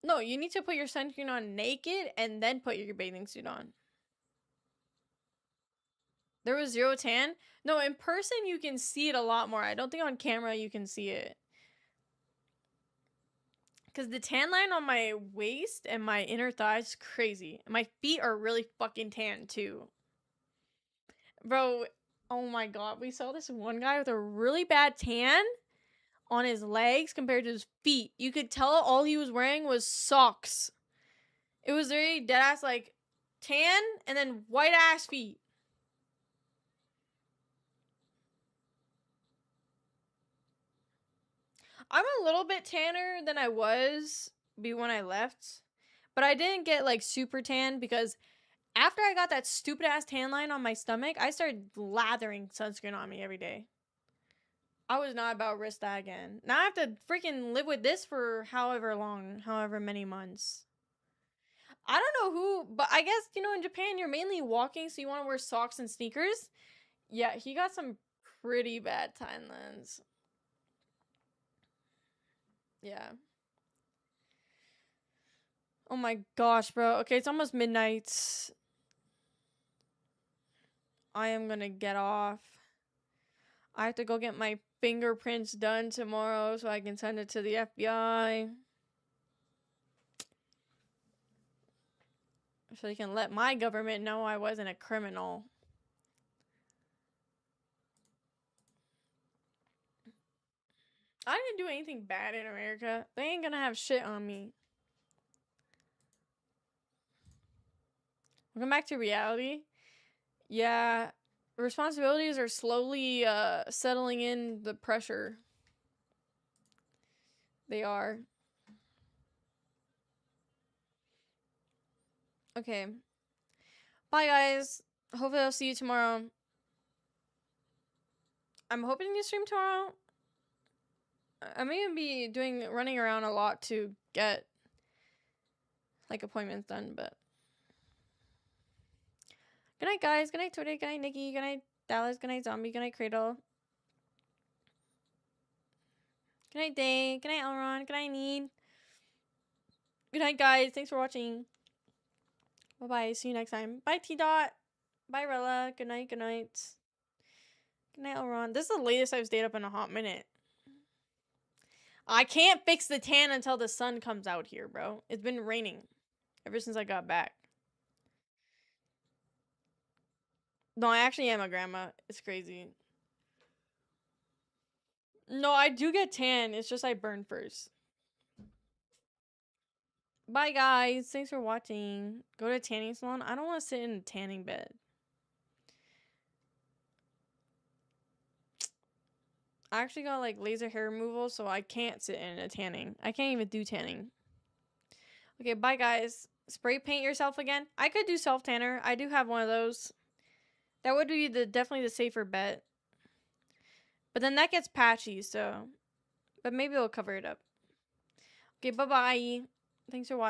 No, you need to put your sunscreen on naked and then put your bathing suit on. There was zero tan? No, in person you can see it a lot more. I don't think on camera you can see it. Because the tan line on my waist and my inner thighs is crazy. My feet are really fucking tan too. Bro, oh my god. We saw this one guy with a really bad tan on his legs compared to his feet. You could tell all he was wearing was socks. It was very dead ass like tan and then white ass feet. I'm a little bit tanner than I was when I left. But I didn't get like super tan because after I got that stupid ass tan line on my stomach, I started lathering sunscreen on me every day. I was not about to risk that again. Now I have to freaking live with this for however long, however many months. I don't know who, but I guess, you know, in Japan, you're mainly walking, so you want to wear socks and sneakers. Yeah, he got some pretty bad tan lines. Yeah. Oh my gosh, bro. Okay, it's almost midnight. I am gonna get off. I have to go get my fingerprints done tomorrow so I can send it to the FBI. So they can let my government know I wasn't a criminal. I didn't do anything bad in America. They ain't gonna have shit on me. Welcome back to reality. Yeah, responsibilities are slowly settling in the pressure. They are. Okay. Bye, guys. Hopefully I'll see you tomorrow. I'm hoping to stream tomorrow. I may be running around a lot to get like appointments done, but good night, guys. Good night, Twitter. Good night, Nikki. Good night, Dallas. Good night, Zombie. Good night, Cradle. Good night, Day. Good night, Elron. Good night, Need. Good night, guys. Thanks for watching. Bye-bye. See you next time. Bye, T-Dot. Bye, Rella. Good night. Good night. Good night, Elron. This is the latest I've stayed up in a hot minute. I can't fix the tan until the sun comes out here, bro. It's been raining ever since I got back. No, I actually am a grandma. It's crazy. No, I do get tan. It's just I burn first. Bye, guys. Thanks for watching. Go to a tanning salon. I don't want to sit in a tanning bed. I actually got like laser hair removal, so I can't sit in a tanning. I can't even do tanning. Okay, bye, guys. Spray paint yourself again. I could do self tanner. I do have one of those. That would be definitely the safer bet. But then that gets patchy, so. But maybe it'll cover it up. Okay, bye-bye. Thanks for watching.